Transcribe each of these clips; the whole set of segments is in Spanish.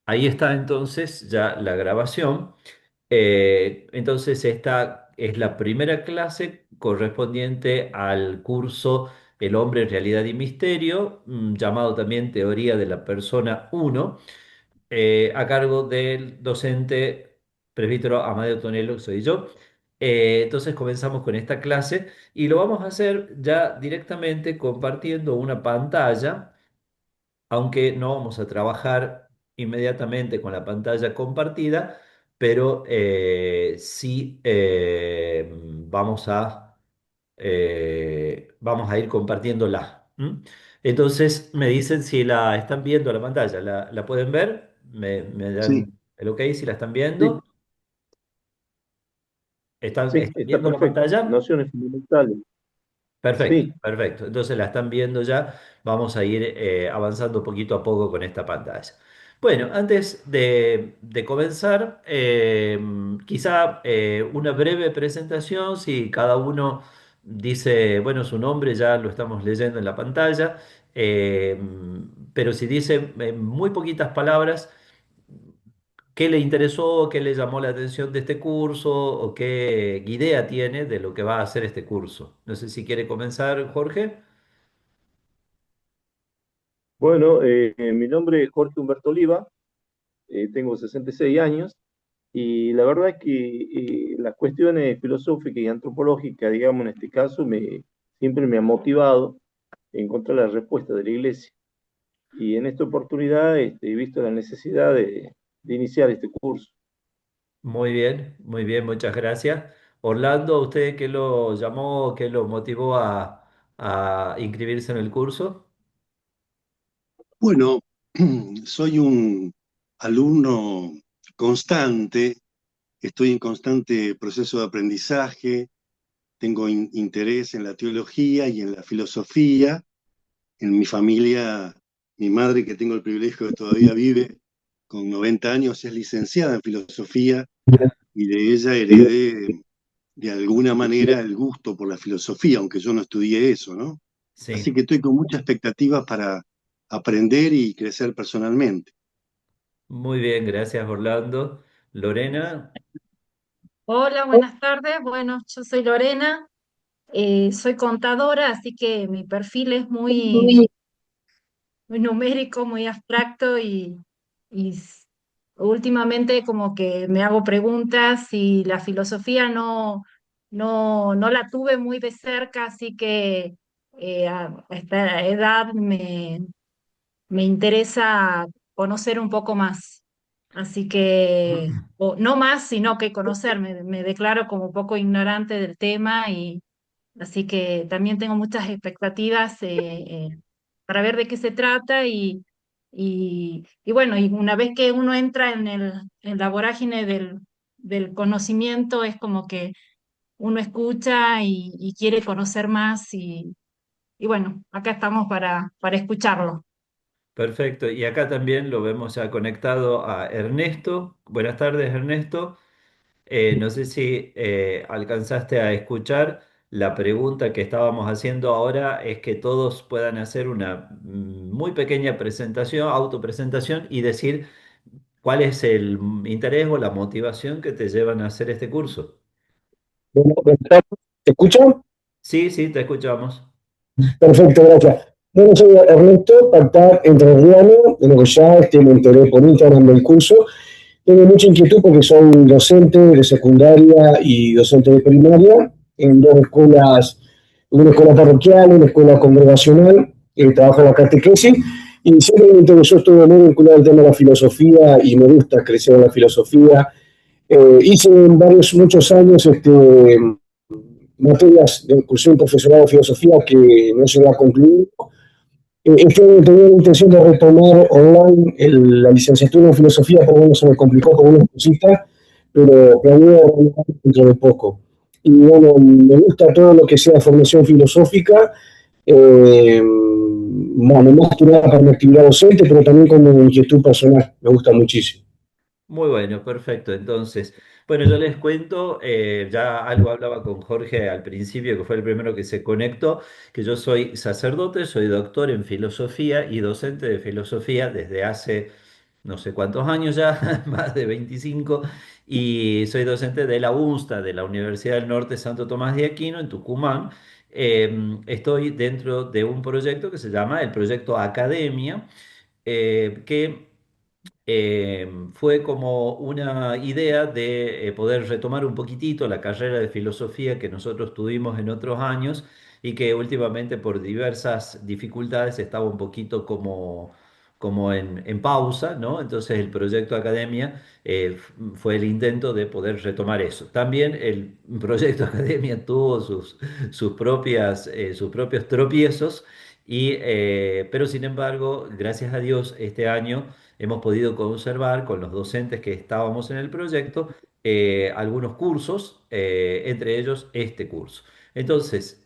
Ahí está entonces ya la grabación. Entonces esta es la primera clase correspondiente al curso El hombre en realidad y misterio, llamado también Teoría de la Persona uno, a cargo del docente presbítero Amadeo Tonelo, que soy yo. Entonces comenzamos con esta clase y lo vamos a hacer ya directamente compartiendo una pantalla, aunque no vamos a trabajar inmediatamente con la pantalla compartida, pero sí vamos a ir compartiéndola. ¿M? Entonces me dicen si la están viendo la pantalla. ¿La pueden ver? ¿Me Sí, dan el ok si la están viendo? sí, sí, ¿Están está viendo la perfecto. pantalla? Nociones fundamentales. Perfecto, Sí, perfecto. Entonces la están viendo ya. Vamos a ir avanzando poquito a poco con esta pantalla. Bueno, antes de comenzar, quizá una breve presentación. Si cada uno dice, bueno, su nombre ya lo estamos leyendo en la pantalla, eh, pero si dice en muy poquitas palabras qué le interesó, qué le llamó la atención de este curso o qué idea tiene de lo que va a hacer este curso. No sé si quiere comenzar, Jorge. bueno, mi nombre es Jorge Humberto Oliva, tengo 66 años y la verdad es que las cuestiones filosóficas y antropológicas, digamos, en este caso, siempre me ha motivado a encontrar la respuesta de la iglesia. Y en esta oportunidad he visto la necesidad de iniciar este curso. Muy bien, muchas gracias. Orlando, ¿usted qué lo llamó, qué lo motivó a inscribirse en el curso? Bueno, soy un alumno constante, estoy en constante proceso de aprendizaje, tengo interés en la teología y en la filosofía. En mi familia, mi madre, que tengo el privilegio de todavía vive, con 90 años, es licenciada en filosofía y de ella heredé de alguna manera el gusto por la filosofía, aunque yo no estudié eso, ¿no? Así Sí, que estoy con mucha expectativa para aprender y crecer personalmente. muy bien, gracias, Orlando. Lorena, Hola, buenas tardes. Bueno, yo soy Lorena, soy contadora, así que mi perfil es muy numérico, muy abstracto y últimamente como que me hago preguntas y la filosofía no la tuve muy de cerca, así que a esta edad me interesa conocer un poco más. Así que, o no más, sino que conocer. Me declaro como un poco ignorante del tema y así que también tengo muchas expectativas para ver de qué se trata y bueno, y una vez que uno entra en la vorágine del conocimiento, es como que uno escucha y quiere conocer más y bueno, acá estamos para escucharlo. perfecto. Y acá también lo vemos ya conectado a Ernesto. Buenas tardes, Ernesto. No sé si alcanzaste a escuchar la pregunta que estábamos haciendo ahora, es que todos puedan hacer una muy pequeña presentación, autopresentación y decir cuál es el interés o la motivación que te llevan a hacer este curso. Bueno, ¿te escuchan? Sí, sí, te escuchamos. Perfecto, gracias. Bueno, soy Ernesto, Pactar Entrerriano, de lo que ya me enteré por Instagram del curso. Tengo mucha inquietud porque soy docente de secundaria y docente de primaria en dos escuelas, una escuela parroquial, una escuela congregacional, trabajo en la catequesis y siempre me interesó, estuve muy vinculado al tema de la filosofía y me gusta crecer en la filosofía. Hice en muchos años materias de inclusión profesional de filosofía que no se va a concluir. Este año tenía la intención de retomar online la licenciatura en filosofía, pero bueno, se me complicó con unas cositas, pero planeo retomar dentro de poco. Y bueno, me gusta todo lo que sea formación filosófica, bueno, más que nada para mi actividad docente, pero también como inquietud personal, me gusta muchísimo. Muy bueno, perfecto. Entonces, bueno, yo les cuento, ya algo hablaba con Jorge al principio, que fue el primero que se conectó, que yo soy sacerdote, soy doctor en filosofía y docente de filosofía desde hace no sé cuántos años ya, más de 25, y soy docente de la UNSTA, de la Universidad del Norte Santo Tomás de Aquino, en Tucumán. Estoy dentro de un proyecto que se llama el Proyecto Academia, que fue como una idea de poder retomar un poquitito la carrera de filosofía que nosotros tuvimos en otros años y que últimamente por diversas dificultades estaba un poquito como en pausa, ¿no? Entonces el proyecto Academia fue el intento de poder retomar eso. También el proyecto Academia tuvo sus propios tropiezos. Pero sin embargo, gracias a Dios, este año hemos podido conservar con los docentes que estábamos en el proyecto algunos cursos, entre ellos este curso. Entonces,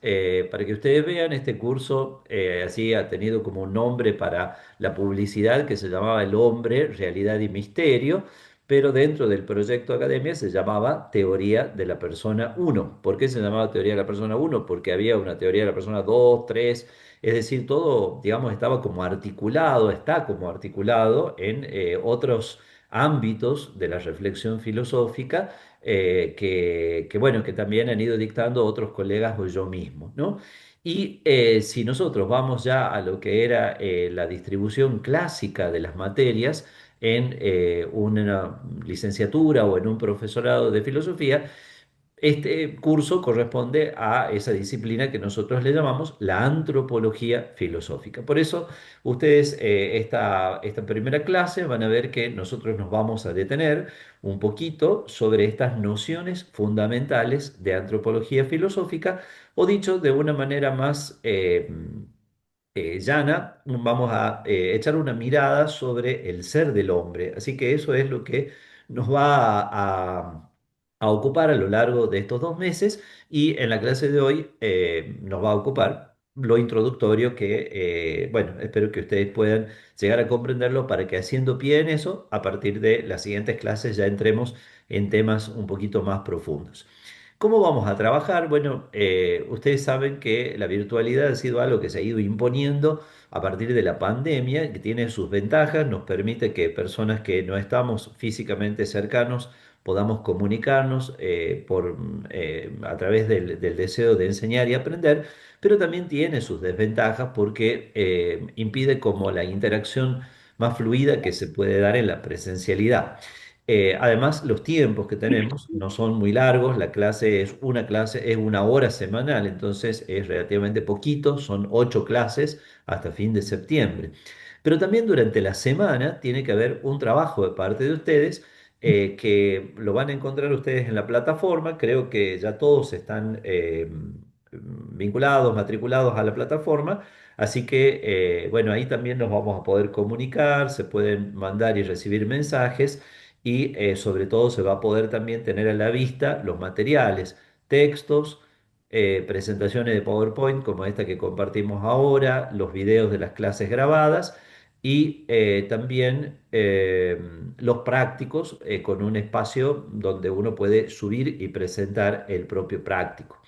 para que ustedes vean, este curso así ha tenido como un nombre para la publicidad que se llamaba El Hombre, Realidad y Misterio, pero dentro del proyecto Academia se llamaba Teoría de la Persona uno. ¿Por qué se llamaba Teoría de la Persona uno? Porque había una teoría de la persona 2, 3. Es decir, todo, digamos, estaba como articulado, está como articulado en otros ámbitos de la reflexión filosófica bueno, que también han ido dictando otros colegas o yo mismo, ¿no? Y si nosotros vamos ya a lo que era la distribución clásica de las materias en una licenciatura o en un profesorado de filosofía, este curso corresponde a esa disciplina que nosotros le llamamos la antropología filosófica. Por eso, ustedes esta primera clase van a ver que nosotros nos vamos a detener un poquito sobre estas nociones fundamentales de antropología filosófica, o dicho de una manera más llana, vamos a echar una mirada sobre el ser del hombre. Así que eso es lo que nos va a ocupar a lo largo de estos 2 meses, y en la clase de hoy nos va a ocupar lo introductorio que, bueno, espero que ustedes puedan llegar a comprenderlo para que haciendo pie en eso, a partir de las siguientes clases ya entremos en temas un poquito más profundos. ¿Cómo vamos a trabajar? Bueno, ustedes saben que la virtualidad ha sido algo que se ha ido imponiendo a partir de la pandemia, que tiene sus ventajas, nos permite que personas que no estamos físicamente cercanos podamos comunicarnos a través del deseo de enseñar y aprender, pero también tiene sus desventajas porque impide como la interacción más fluida que se puede dar en la presencialidad. Además, los tiempos que tenemos no son muy largos, una clase, es 1 hora semanal, entonces es relativamente poquito, son 8 clases hasta fin de septiembre. Pero también durante la semana tiene que haber un trabajo de parte de ustedes que lo van a encontrar ustedes en la plataforma. Creo que ya todos están vinculados, matriculados a la plataforma. Así que, bueno, ahí también nos vamos a poder comunicar, se pueden mandar y recibir mensajes, y sobre todo se va a poder también tener a la vista los materiales, textos, presentaciones de PowerPoint como esta que compartimos ahora, los videos de las clases grabadas y también los prácticos con un espacio donde uno puede subir y presentar el propio práctico.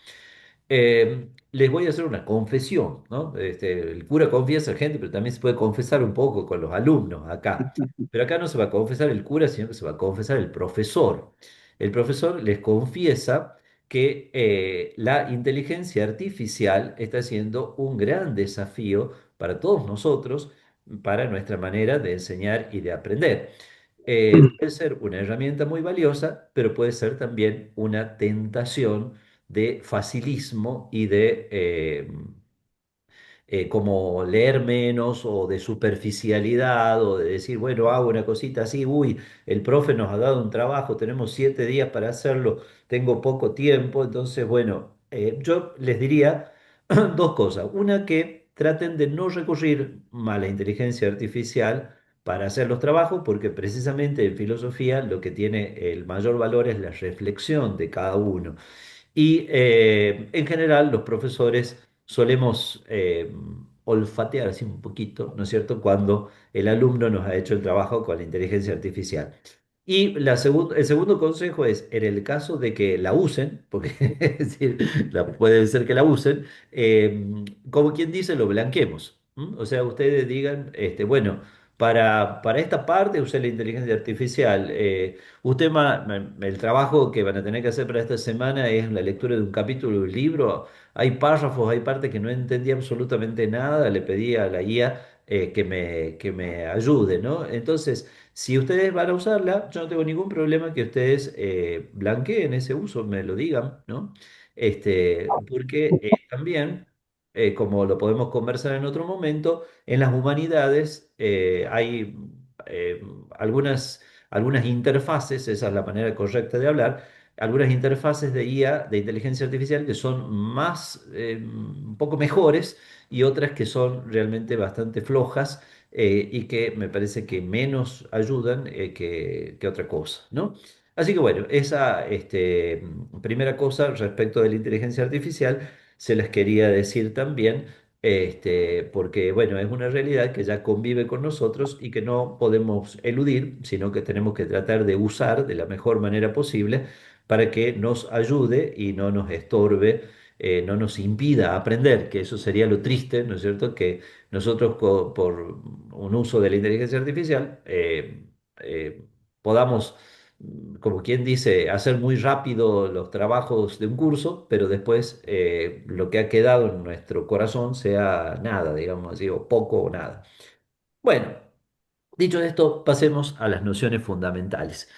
Les voy a hacer una confesión, ¿no? El cura confiesa a gente, pero también se puede confesar un poco con los alumnos acá. Pero acá no se va a confesar el cura, sino que se va a confesar el profesor. El profesor les confiesa que la inteligencia artificial está siendo un gran desafío para todos nosotros, para nuestra manera de enseñar y de aprender. Puede ser una herramienta muy valiosa, pero puede ser también una tentación de facilismo y de como leer menos o de superficialidad o de decir, bueno, hago una cosita así, uy, el profe nos ha dado un trabajo, tenemos 7 días para hacerlo, tengo poco tiempo, entonces, bueno, yo les diría dos cosas. Una, que traten de no recurrir a la inteligencia artificial para hacer los trabajos, porque precisamente en filosofía lo que tiene el mayor valor es la reflexión de cada uno. Y en general los profesores solemos olfatear así un poquito, ¿no es cierto?, cuando el alumno nos ha hecho el trabajo con la inteligencia artificial. Y el segundo consejo es, en el caso de que la usen, porque es decir, puede ser que la usen, como quien dice, lo blanquemos. ¿M? O sea, ustedes digan, bueno, Para esta parte usé la inteligencia artificial. El trabajo que van a tener que hacer para esta semana es la lectura de un capítulo de un libro. Hay párrafos, hay partes que no entendí absolutamente nada. Le pedí a la guía que me ayude, ¿no? Entonces, si ustedes van a usarla, yo no tengo ningún problema que ustedes blanqueen ese uso, me lo digan, ¿no? Porque también, como lo podemos conversar en otro momento, en las humanidades hay eh, algunas interfaces, esa es la manera correcta de hablar, algunas interfaces de IA, de inteligencia artificial, que son un poco mejores y otras que son realmente bastante flojas y que me parece que menos ayudan que otra cosa, ¿no? Así que bueno, esa primera cosa respecto de la inteligencia artificial se las quería decir también, porque bueno, es una realidad que ya convive con nosotros y que no podemos eludir, sino que tenemos que tratar de usar de la mejor manera posible para que nos ayude y no nos estorbe, no nos impida aprender, que eso sería lo triste, ¿no es cierto? Que nosotros por un uso de la inteligencia artificial podamos, como quien dice, hacer muy rápido los trabajos de un curso, pero después lo que ha quedado en nuestro corazón sea nada, digamos así, o poco o nada. Bueno, dicho esto, pasemos a las nociones fundamentales.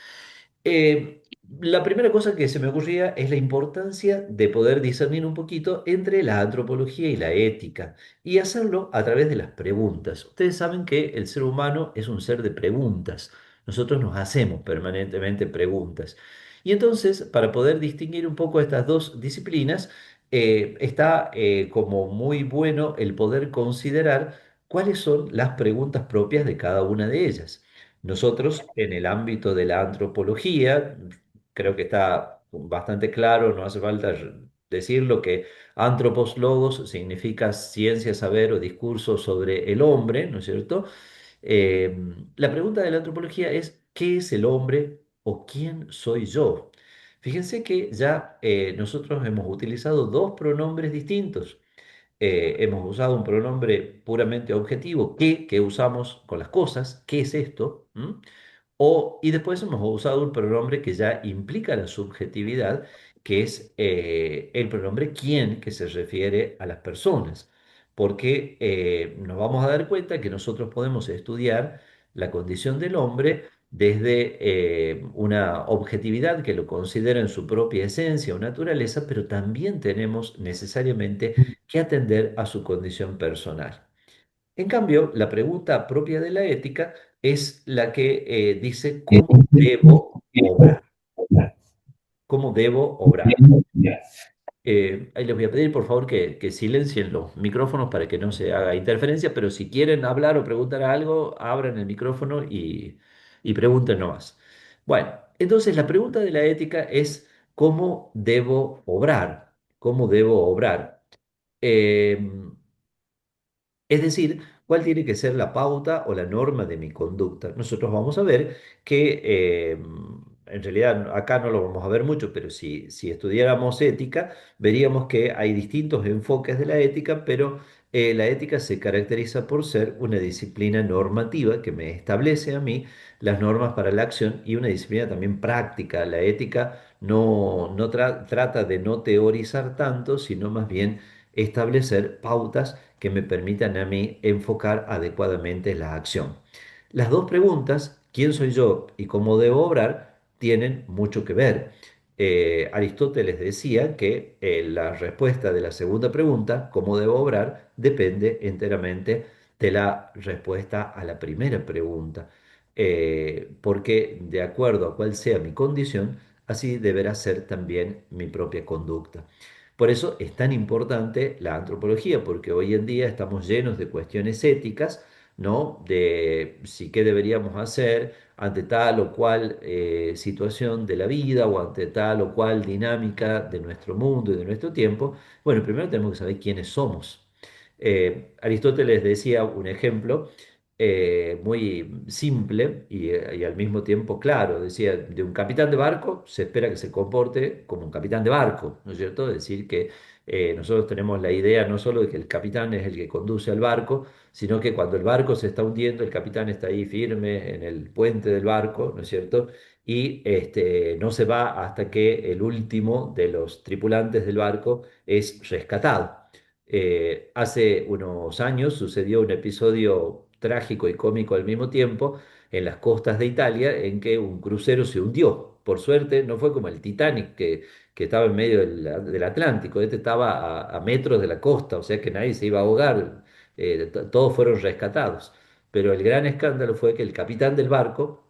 La primera cosa que se me ocurría es la importancia de poder discernir un poquito entre la antropología y la ética y hacerlo a través de las preguntas. Ustedes saben que el ser humano es un ser de preguntas. Nosotros nos hacemos permanentemente preguntas. Y entonces, para poder distinguir un poco estas dos disciplinas, está como muy bueno el poder considerar cuáles son las preguntas propias de cada una de ellas. Nosotros, en el ámbito de la antropología, creo que está bastante claro, no hace falta decirlo, que antropos logos significa ciencia, saber o discurso sobre el hombre, ¿no es cierto? Eh, la pregunta de la antropología es, ¿qué es el hombre o quién soy yo? Fíjense que ya nosotros hemos utilizado dos pronombres distintos. Hemos usado un pronombre puramente objetivo, que usamos con las cosas, ¿qué es esto? Y después hemos usado un pronombre que ya implica la subjetividad, que es el pronombre quién, que se refiere a las personas, porque nos vamos a dar cuenta que nosotros podemos estudiar la condición del hombre desde una objetividad que lo considera en su propia esencia o naturaleza, pero también tenemos necesariamente que atender a su condición personal. En cambio, la pregunta propia de la ética es la que dice cómo debo obrar, cómo debo obrar. Ahí les voy a pedir por favor que silencien los micrófonos para que no se haga interferencia, pero si quieren hablar o preguntar algo, abran el micrófono y pregunten nomás. Bueno, entonces la pregunta de la ética es cómo debo obrar, cómo debo obrar. Em, Es decir, cuál tiene que ser la pauta o la norma de mi conducta. Nosotros vamos a ver que, en realidad acá no lo vamos a ver mucho, pero si estudiáramos ética, veríamos que hay distintos enfoques de la ética, pero la ética se caracteriza por ser una disciplina normativa que me establece a mí las normas para la acción y una disciplina también práctica. La ética no trata de no teorizar tanto, sino más bien establecer pautas que me permitan a mí enfocar adecuadamente la acción. Las dos preguntas, ¿quién soy yo y cómo debo obrar?, tienen mucho que ver. Aristóteles decía que la respuesta de la segunda pregunta, ¿cómo debo obrar?, depende enteramente de la respuesta a la primera pregunta. Porque de acuerdo a cuál sea mi condición, así deberá ser también mi propia conducta. Por eso es tan importante la antropología, porque hoy en día estamos llenos de cuestiones éticas, ¿no? De si qué deberíamos hacer ante tal o cual situación de la vida o ante tal o cual dinámica de nuestro mundo y de nuestro tiempo. Bueno, primero tenemos que saber quiénes somos. Aristóteles decía un ejemplo muy simple y al mismo tiempo claro. Decía, de un capitán de barco se espera que se comporte como un capitán de barco, ¿no es cierto? Es decir, que nosotros tenemos la idea no solo de que el capitán es el que conduce al barco, sino que cuando el barco se está hundiendo, el capitán está ahí firme en el puente del barco, ¿no es cierto? Y no se va hasta que el último de los tripulantes del barco es rescatado. Hace unos años sucedió un episodio trágico y cómico al mismo tiempo en las costas de Italia en que un crucero se hundió. Por suerte no fue como el Titanic que estaba en medio del Atlántico, este estaba a metros de la costa, o sea que nadie se iba a ahogar, todos fueron rescatados. Pero el gran escándalo fue que el capitán del barco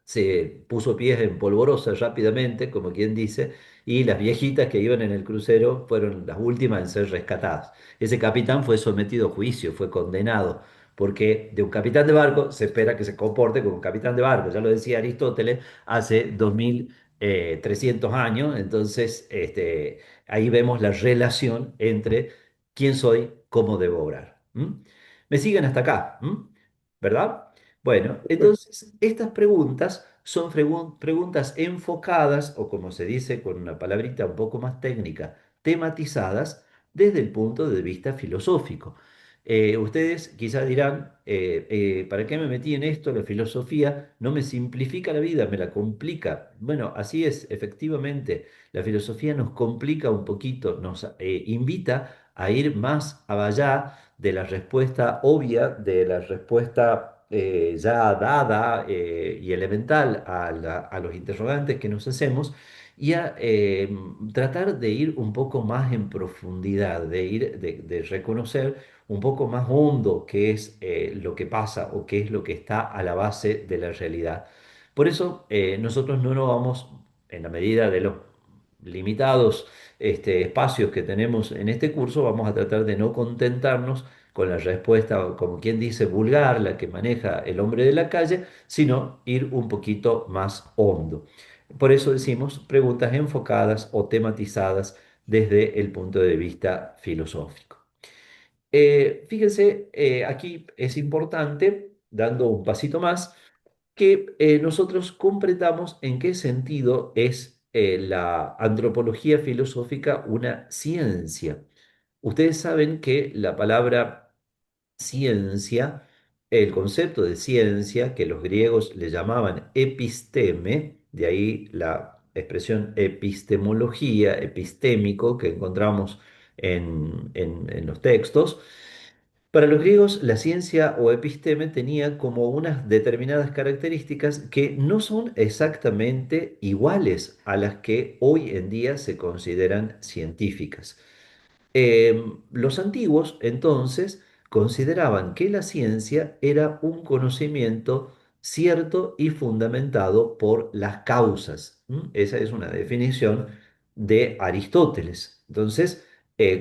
se puso pies en polvorosa rápidamente, como quien dice, y las viejitas que iban en el crucero fueron las últimas en ser rescatadas. Ese capitán fue sometido a juicio, fue condenado, porque de un capitán de barco se espera que se comporte como un capitán de barco, ya lo decía Aristóteles hace 2300 años, entonces ahí vemos la relación entre quién soy, cómo debo obrar. ¿M? ¿Me siguen hasta acá? ¿M? ¿Verdad? Bueno, Perfecto. entonces estas preguntas son preguntas enfocadas, o como se dice con una palabrita un poco más técnica, tematizadas desde el punto de vista filosófico. Ustedes quizás dirán, ¿para qué me metí en esto? La filosofía no me simplifica la vida, me la complica. Bueno, así es, efectivamente, la filosofía nos complica un poquito, nos invita a ir más allá de la respuesta obvia, de la respuesta ya dada y elemental a los interrogantes que nos hacemos y a tratar de ir un poco más en profundidad, de reconocer un poco más hondo qué es lo que pasa o qué es lo que está a la base de la realidad. Por eso nosotros no nos vamos, en la medida de los limitados espacios que tenemos en este curso, vamos a tratar de no contentarnos con la respuesta, como quien dice, vulgar, la que maneja el hombre de la calle, sino ir un poquito más hondo. Por eso decimos preguntas enfocadas o tematizadas desde el punto de vista filosófico. Fíjense, aquí es importante, dando un pasito más, que nosotros comprendamos en qué sentido es la antropología filosófica una ciencia. Ustedes saben que la palabra ciencia, el concepto de ciencia, que los griegos le llamaban episteme, de ahí la expresión epistemología, epistémico, que encontramos en los textos, para los griegos, la ciencia o episteme tenía como unas determinadas características que no son exactamente iguales a las que hoy en día se consideran científicas. Los antiguos, entonces, consideraban que la ciencia era un conocimiento cierto y fundamentado por las causas. ¿M? Esa es una definición de Aristóteles. Entonces,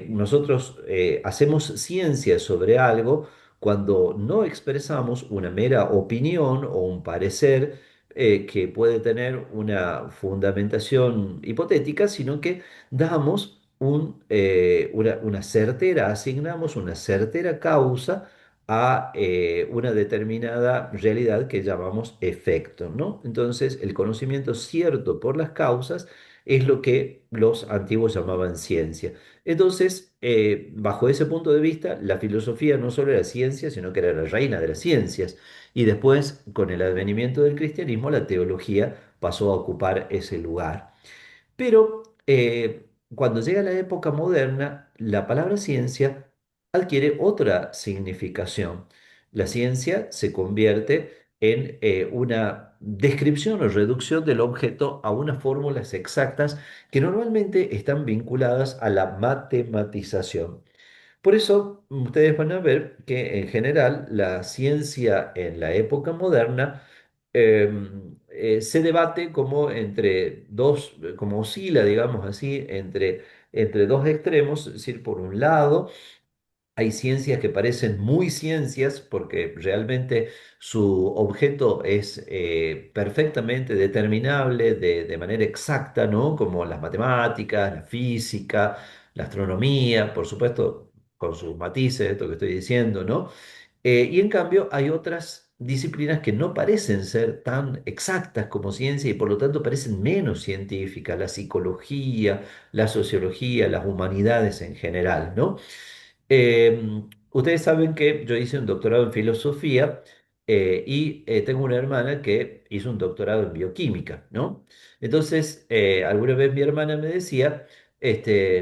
nosotros hacemos ciencia sobre algo cuando no expresamos una mera opinión o un parecer que puede tener una fundamentación hipotética, sino que damos una certera, asignamos una certera causa a una determinada realidad que llamamos efecto, ¿no? Entonces, el conocimiento cierto por las causas es lo que los antiguos llamaban ciencia. Entonces, bajo ese punto de vista, la filosofía no solo era ciencia, sino que era la reina de las ciencias. Y después, con el advenimiento del cristianismo, la teología pasó a ocupar ese lugar. Pero cuando llega la época moderna, la palabra ciencia adquiere otra significación. La ciencia se convierte en una descripción o reducción del objeto a unas fórmulas exactas que normalmente están vinculadas a la matematización. Por eso, ustedes van a ver que en general la ciencia en la época moderna se debate como entre dos, como oscila, digamos así, entre dos extremos, es decir, por un lado, hay ciencias que parecen muy ciencias porque realmente su objeto es perfectamente determinable de manera exacta, ¿no? Como las matemáticas, la física, la astronomía, por supuesto, con sus matices, esto que estoy diciendo, ¿no? Y en cambio hay otras disciplinas que no parecen ser tan exactas como ciencia y por lo tanto parecen menos científicas, la psicología, la sociología, las humanidades en general, ¿no? Ustedes saben que yo hice un doctorado en filosofía y tengo una hermana que hizo un doctorado en bioquímica, ¿no? Entonces, alguna vez mi hermana me decía,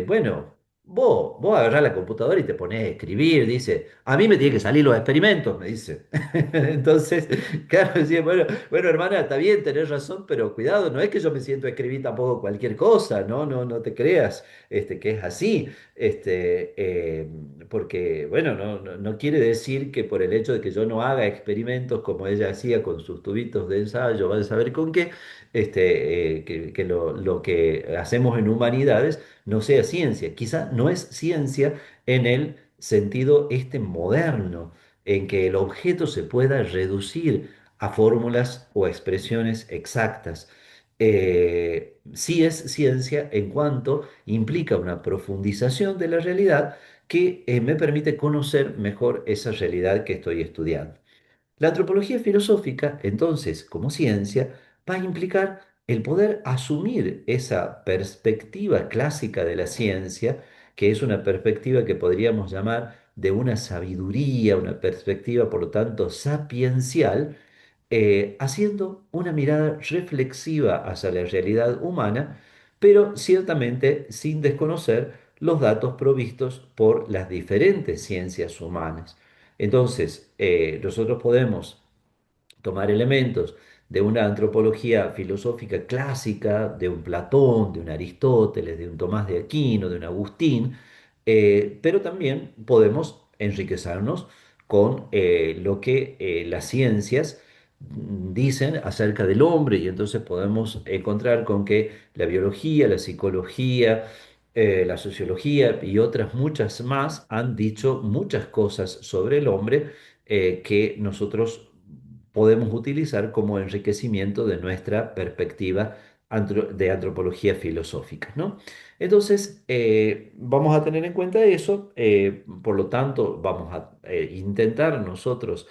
bueno, vos agarrás la computadora y te pones a escribir, dice, a mí me tienen que salir los experimentos, me dice. Entonces, claro, decía, bueno, hermana, está bien, tenés razón, pero cuidado, no es que yo me siento a escribir tampoco cualquier cosa, ¿no? No te creas, que es así. Este, eh, Porque, bueno, no quiere decir que por el hecho de que yo no haga experimentos como ella hacía con sus tubitos de ensayo, vaya a saber con qué, que lo que hacemos en humanidades no sea ciencia. Quizá no es ciencia en el sentido moderno, en que el objeto se pueda reducir a fórmulas o expresiones exactas. Sí es ciencia en cuanto implica una profundización de la realidad que me permite conocer mejor esa realidad que estoy estudiando. La antropología filosófica, entonces, como ciencia, va a implicar el poder asumir esa perspectiva clásica de la ciencia, que es una perspectiva que podríamos llamar de una sabiduría, una perspectiva, por lo tanto, sapiencial, haciendo una mirada reflexiva hacia la realidad humana, pero ciertamente sin desconocer los datos provistos por las diferentes ciencias humanas. Entonces, nosotros podemos tomar elementos de una antropología filosófica clásica, de un Platón, de un Aristóteles, de un Tomás de Aquino, de un Agustín, pero también podemos enriquecernos con lo que las ciencias dicen acerca del hombre y entonces podemos encontrar con que la biología, la psicología, la sociología y otras muchas más han dicho muchas cosas sobre el hombre que nosotros podemos utilizar como enriquecimiento de nuestra perspectiva de antropología filosófica, ¿no? Entonces, vamos a tener en cuenta eso, por lo tanto, vamos a intentar nosotros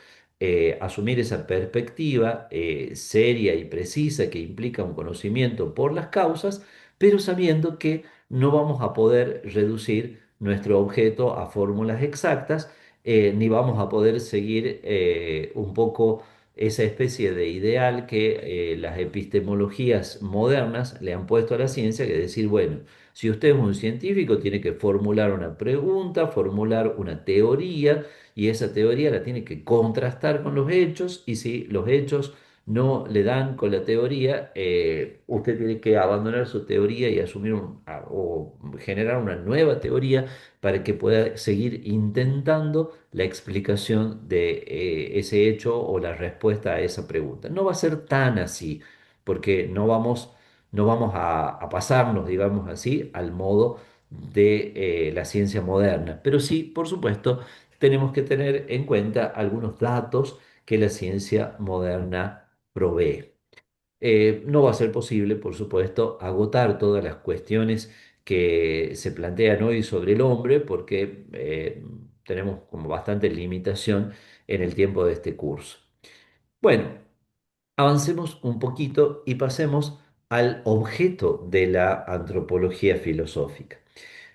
asumir esa perspectiva seria y precisa que implica un conocimiento por las causas, pero sabiendo que no vamos a poder reducir nuestro objeto a fórmulas exactas, ni vamos a poder seguir un poco esa especie de ideal que las epistemologías modernas le han puesto a la ciencia, que es decir, bueno, si usted es un científico, tiene que formular una pregunta, formular una teoría, y esa teoría la tiene que contrastar con los hechos, y si los hechos no le dan con la teoría, usted tiene que abandonar su teoría y asumir o generar una nueva teoría para que pueda seguir intentando la explicación de ese hecho o la respuesta a esa pregunta. No va a ser tan así, porque no vamos a pasarnos, digamos así, al modo de la ciencia moderna. Pero sí, por supuesto, tenemos que tener en cuenta algunos datos que la ciencia moderna provee. No va a ser posible, por supuesto, agotar todas las cuestiones que se plantean hoy sobre el hombre, porque tenemos como bastante limitación en el tiempo de este curso. Bueno, avancemos un poquito y pasemos al objeto de la antropología filosófica.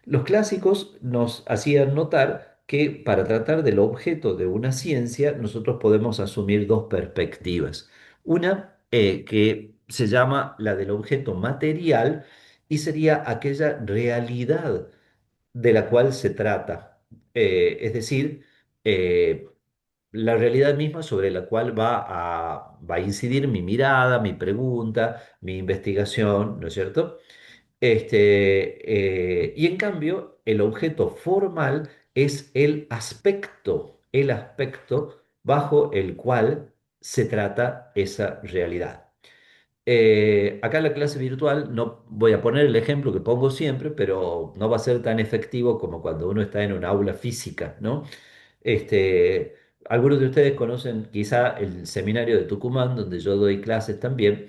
Los clásicos nos hacían notar que para tratar del objeto de una ciencia, nosotros podemos asumir dos perspectivas. Una que se llama la del objeto material y sería aquella realidad de la cual se trata. Es decir, eh, la realidad misma sobre la cual va a incidir mi mirada, mi pregunta, mi investigación, ¿no es cierto? Y en cambio, el objeto formal es el aspecto bajo el cual se trata esa realidad. Acá en la clase virtual no voy a poner el ejemplo que pongo siempre, pero no va a ser tan efectivo como cuando uno está en un aula física, ¿no? Este, Algunos de ustedes conocen quizá el seminario de Tucumán, donde yo doy clases también.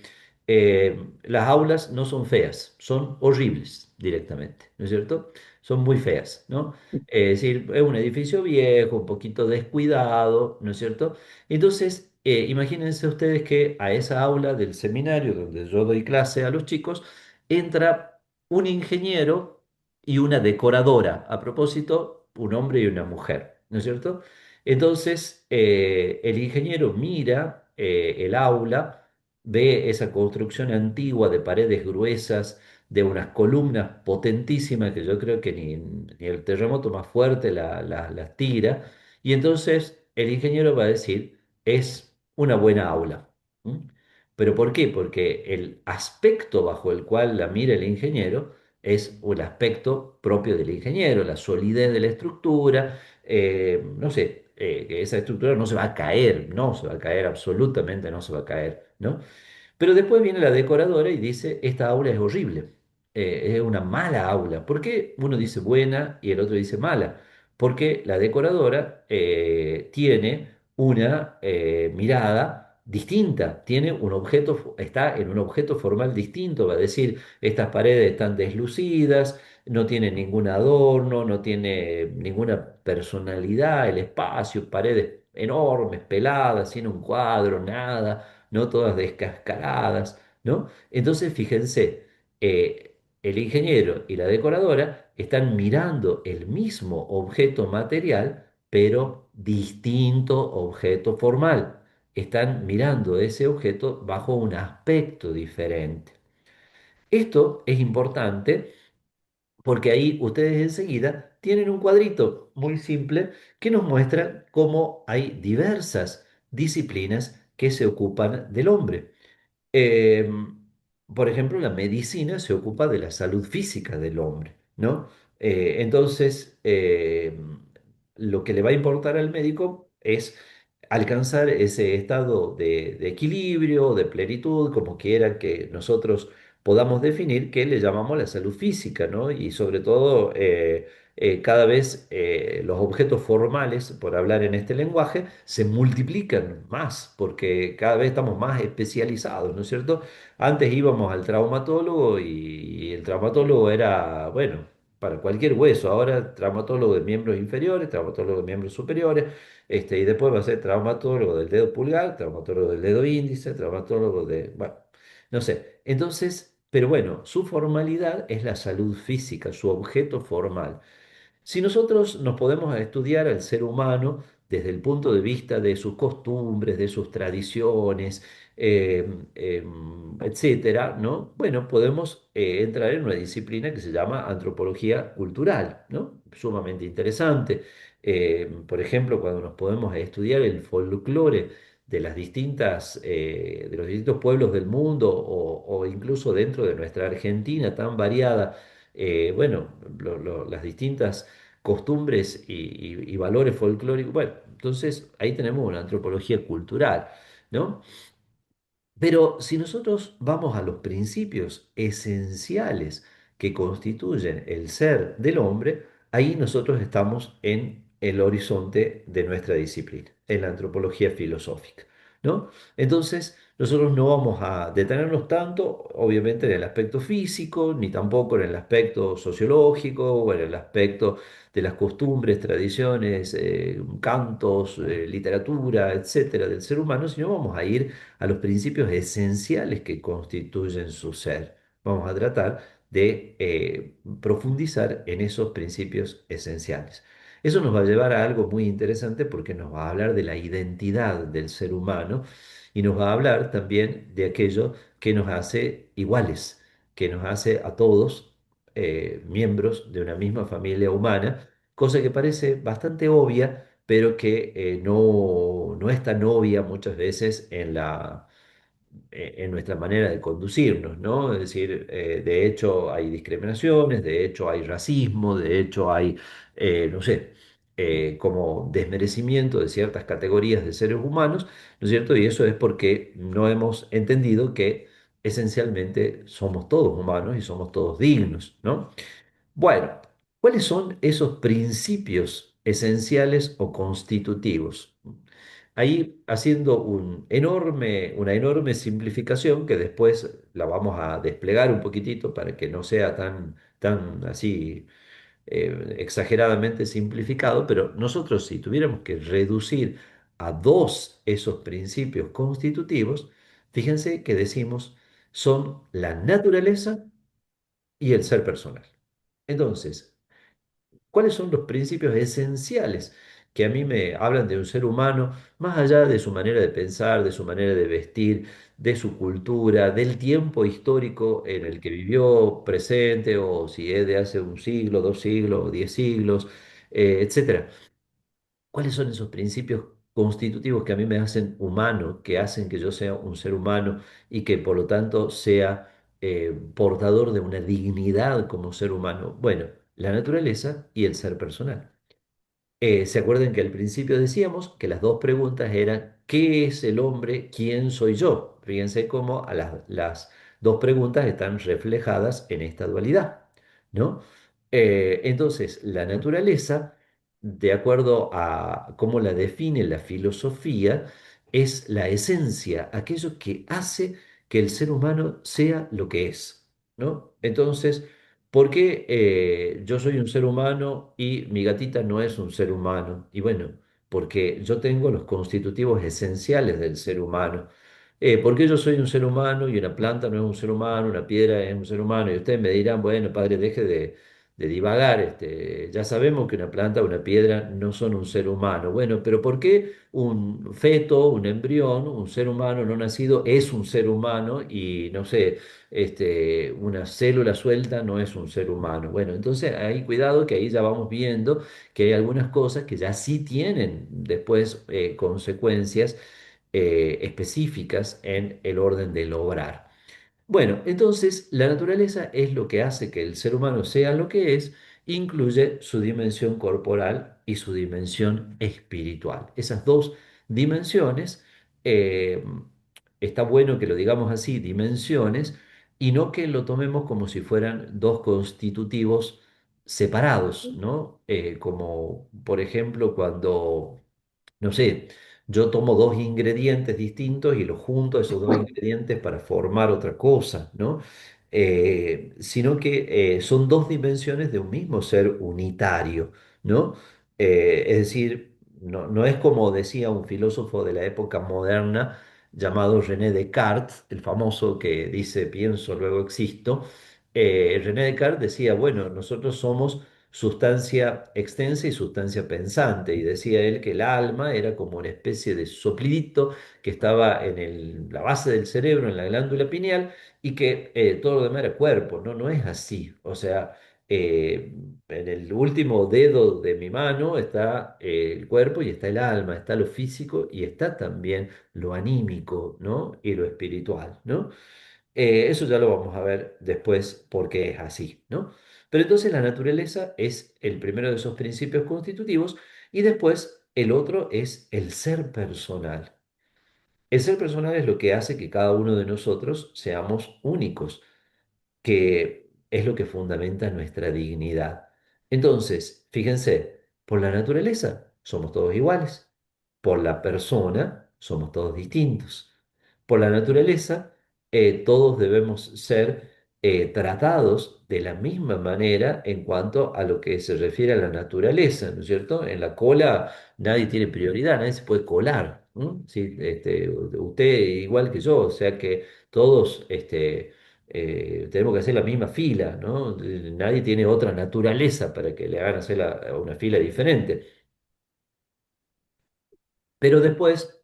Las aulas no son feas, son horribles directamente, ¿no es cierto? son muy feas, ¿no? Es decir, es un edificio viejo, un poquito descuidado, ¿no es cierto? Entonces, imagínense ustedes que a esa aula del seminario donde yo doy clase a los chicos, entra un ingeniero y una decoradora, a propósito, un hombre y una mujer, ¿no es cierto? Entonces, el ingeniero mira el aula, ve esa construcción antigua de paredes gruesas, de unas columnas potentísimas que yo creo que ni el terremoto más fuerte las tira, y entonces el ingeniero va a decir, es una buena aula. ¿M? ¿Pero por qué? Porque el aspecto bajo el cual la mira el ingeniero es un aspecto propio del ingeniero, la solidez de la estructura, no sé, que esa estructura no se va a caer, no se va a caer, absolutamente no se va a caer, ¿no? Pero después viene la decoradora y dice, esta aula es horrible, es una mala aula. ¿Por qué uno dice buena y el otro dice mala? Porque la decoradora tiene una mirada distinta, tiene un objeto, está en un objeto formal distinto, va a decir, estas paredes están deslucidas, no tiene ningún adorno, no tiene ninguna personalidad, el espacio, paredes enormes, peladas, sin un cuadro, nada, no todas descascaradas, ¿no? Entonces, fíjense, el ingeniero y la decoradora están mirando el mismo objeto material, pero distinto objeto formal. Están mirando ese objeto bajo un aspecto diferente. Esto es importante porque ahí ustedes enseguida tienen un cuadrito muy simple que nos muestra cómo hay diversas disciplinas que se ocupan del hombre. Eh, por ejemplo, la medicina se ocupa de la salud física del hombre, ¿no? Entonces, lo que le va a importar al médico es alcanzar ese estado de equilibrio, de plenitud, como quiera que nosotros podamos definir, que le llamamos la salud física, ¿no? Y sobre todo, cada vez los objetos formales, por hablar en este lenguaje, se multiplican más, porque cada vez estamos más especializados, ¿no es cierto? Antes íbamos al traumatólogo y el traumatólogo era, bueno, para cualquier hueso. Ahora traumatólogo de miembros inferiores, traumatólogo de miembros superiores, y después va a ser traumatólogo del dedo pulgar, traumatólogo del dedo índice, traumatólogo de, bueno, no sé. Entonces, pero bueno, su formalidad es la salud física, su objeto formal. Si nosotros nos podemos estudiar al ser humano desde el punto de vista de sus costumbres, de sus tradiciones, etcétera, ¿no? Bueno, podemos entrar en una disciplina que se llama antropología cultural, ¿no? Sumamente interesante. Por ejemplo, cuando nos podemos estudiar el folclore de las de los distintos pueblos del mundo o incluso dentro de nuestra Argentina tan variada, bueno, las distintas costumbres y valores folclóricos. Bueno, entonces ahí tenemos una antropología cultural, ¿no? Pero si nosotros vamos a los principios esenciales que constituyen el ser del hombre, ahí nosotros estamos en el horizonte de nuestra disciplina, en la antropología filosófica, ¿no? Entonces, nosotros no vamos a detenernos tanto, obviamente, en el aspecto físico, ni tampoco en el aspecto sociológico o en el aspecto de las costumbres, tradiciones, cantos, literatura, etcétera, del ser humano, sino vamos a ir a los principios esenciales que constituyen su ser. Vamos a tratar de profundizar en esos principios esenciales. Eso nos va a llevar a algo muy interesante porque nos va a hablar de la identidad del ser humano y nos va a hablar también de aquello que nos hace iguales, que nos hace a todos miembros de una misma familia humana, cosa que parece bastante obvia, pero que no es tan obvia muchas veces en nuestra manera de conducirnos, ¿no? Es decir, de hecho hay discriminaciones, de hecho hay racismo, de hecho hay, no sé, como desmerecimiento de ciertas categorías de seres humanos, ¿no es cierto? Y eso es porque no hemos entendido que esencialmente somos todos humanos y somos todos dignos, ¿no? Bueno, ¿cuáles son esos principios esenciales o constitutivos? Ahí haciendo una enorme simplificación que después la vamos a desplegar un poquitito para que no sea tan así exageradamente simplificado, pero nosotros si tuviéramos que reducir a dos esos principios constitutivos, fíjense que decimos son la naturaleza y el ser personal. Entonces, ¿cuáles son los principios esenciales que a mí me hablan de un ser humano, más allá de su manera de pensar, de su manera de vestir, de su cultura, del tiempo histórico en el que vivió presente, o si es de hace un siglo, 2 siglos, o 10 siglos, etcétera? ¿Cuáles son esos principios constitutivos que a mí me hacen humano, que hacen que yo sea un ser humano y que por lo tanto sea portador de una dignidad como ser humano? Bueno, la naturaleza y el ser personal. ¿Se acuerdan que al principio decíamos que las dos preguntas eran ¿qué es el hombre? ¿Quién soy yo? Fíjense cómo las dos preguntas están reflejadas en esta dualidad, ¿no? Entonces, la naturaleza, de acuerdo a cómo la define la filosofía, es la esencia, aquello que hace que el ser humano sea lo que es, ¿no? Entonces, ¿por qué yo soy un ser humano y mi gatita no es un ser humano? Y bueno, porque yo tengo los constitutivos esenciales del ser humano. ¿Por qué yo soy un ser humano y una planta no es un ser humano, una piedra es un ser humano? Y ustedes me dirán, bueno, padre, deje de divagar, ya sabemos que una planta o una piedra no son un ser humano. Bueno, pero ¿por qué un feto, un embrión, un ser humano no nacido es un ser humano y no sé, una célula suelta no es un ser humano? Bueno, entonces hay cuidado que ahí ya vamos viendo que hay algunas cosas que ya sí tienen después consecuencias específicas en el orden del obrar. Bueno, entonces la naturaleza es lo que hace que el ser humano sea lo que es, incluye su dimensión corporal y su dimensión espiritual. Esas dos dimensiones, eh, está bueno que lo digamos así, dimensiones, y no que lo tomemos como si fueran dos constitutivos separados, ¿no? Como por ejemplo cuando, no sé, yo tomo dos ingredientes distintos y los junto esos dos ingredientes para formar otra cosa, ¿no? Sino que son dos dimensiones de un mismo ser unitario, ¿no? Es decir, no es como decía un filósofo de la época moderna llamado René Descartes, el famoso que dice pienso, luego existo. René Descartes decía, bueno, nosotros somos sustancia extensa y sustancia pensante, y decía él que el alma era como una especie de soplidito que estaba en la base del cerebro, en la glándula pineal, y que todo lo demás era cuerpo. No, no es así. O sea, en el último dedo de mi mano está el cuerpo y está el alma, está lo físico y está también lo anímico, ¿no? Y lo espiritual, ¿no? Eso ya lo vamos a ver después porque es así, ¿no? Pero entonces la naturaleza es el primero de esos principios constitutivos, y después el otro es el ser personal. El ser personal es lo que hace que cada uno de nosotros seamos únicos, que es lo que fundamenta nuestra dignidad. Entonces, fíjense, por la naturaleza somos todos iguales, por la persona somos todos distintos. Por la naturaleza, todos debemos ser tratados de la misma manera en cuanto a lo que se refiere a la naturaleza, ¿no es cierto? En la cola nadie tiene prioridad, nadie se puede colar, ¿no? Sí, usted igual que yo, o sea que todos tenemos que hacer la misma fila, ¿no? Nadie tiene otra naturaleza para que le hagan hacer una fila diferente. Pero después,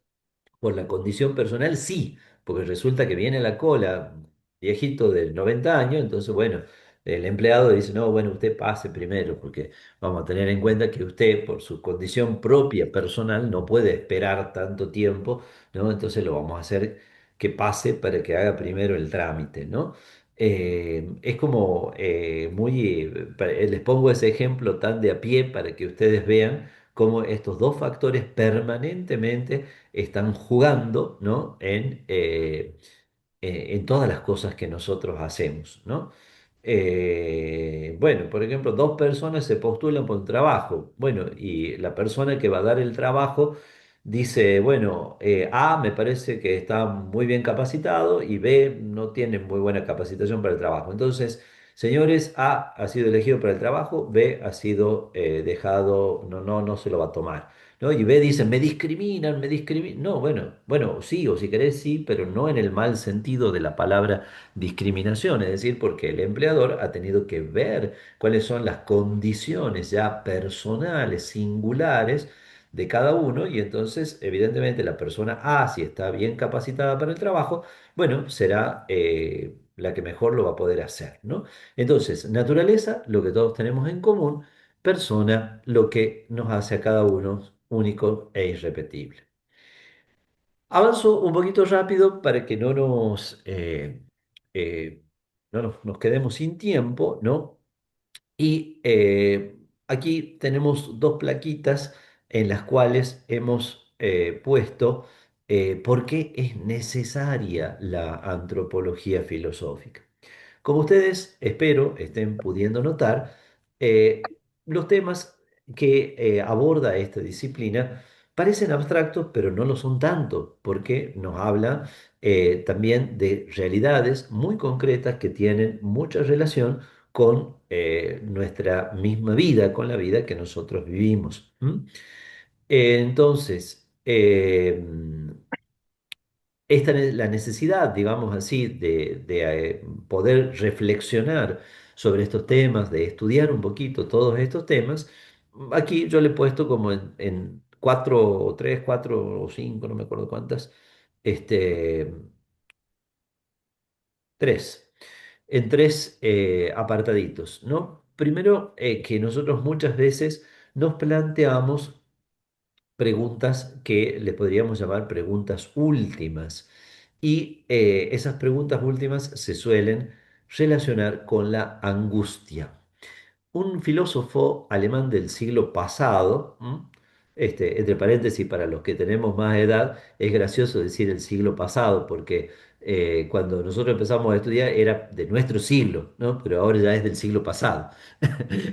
por la condición personal, sí, porque resulta que viene a la cola viejito de 90 años, entonces, bueno, el empleado dice, no, bueno, usted pase primero, porque vamos a tener en cuenta que usted, por su condición propia personal, no puede esperar tanto tiempo, ¿no? Entonces lo vamos a hacer que pase para que haga primero el trámite, ¿no? Es como les pongo ese ejemplo tan de a pie para que ustedes vean cómo estos dos factores permanentemente están jugando, ¿no? En todas las cosas que nosotros hacemos, ¿no? Bueno, por ejemplo, dos personas se postulan por un trabajo. Bueno, y la persona que va a dar el trabajo dice, bueno, A me parece que está muy bien capacitado y B no tiene muy buena capacitación para el trabajo. Entonces, señores, A ha sido elegido para el trabajo, B ha sido dejado, no se lo va a tomar. ¿No? Y B dice, me discriminan, me discriminan. No, bueno, sí, o si querés sí, pero no en el mal sentido de la palabra discriminación, es decir, porque el empleador ha tenido que ver cuáles son las condiciones ya personales, singulares de cada uno, y entonces, evidentemente, la persona A, si está bien capacitada para el trabajo, bueno, será la que mejor lo va a poder hacer, ¿no? Entonces, naturaleza, lo que todos tenemos en común; persona, lo que nos hace a cada uno único e irrepetible. Avanzo un poquito rápido para que eh, no nos quedemos sin tiempo, ¿no? Y aquí tenemos dos plaquitas en las cuales hemos puesto por qué es necesaria la antropología filosófica. Como ustedes, espero, estén pudiendo notar, los temas que aborda esta disciplina parecen abstractos, pero no lo son tanto, porque nos habla también de realidades muy concretas que tienen mucha relación con nuestra misma vida, con la vida que nosotros vivimos. ¿M? Entonces, la necesidad, digamos así, de poder reflexionar sobre estos temas, de estudiar un poquito todos estos temas, aquí yo le he puesto como en cuatro o tres, cuatro o cinco, no me acuerdo cuántas, este, tres, en tres apartaditos, ¿no? Primero, que nosotros muchas veces nos planteamos preguntas que le podríamos llamar preguntas últimas. Y esas preguntas últimas se suelen relacionar con la angustia. Un filósofo alemán del siglo pasado, entre paréntesis, para los que tenemos más edad, es gracioso decir el siglo pasado, porque cuando nosotros empezamos a estudiar era de nuestro siglo, ¿no? Pero ahora ya es del siglo pasado.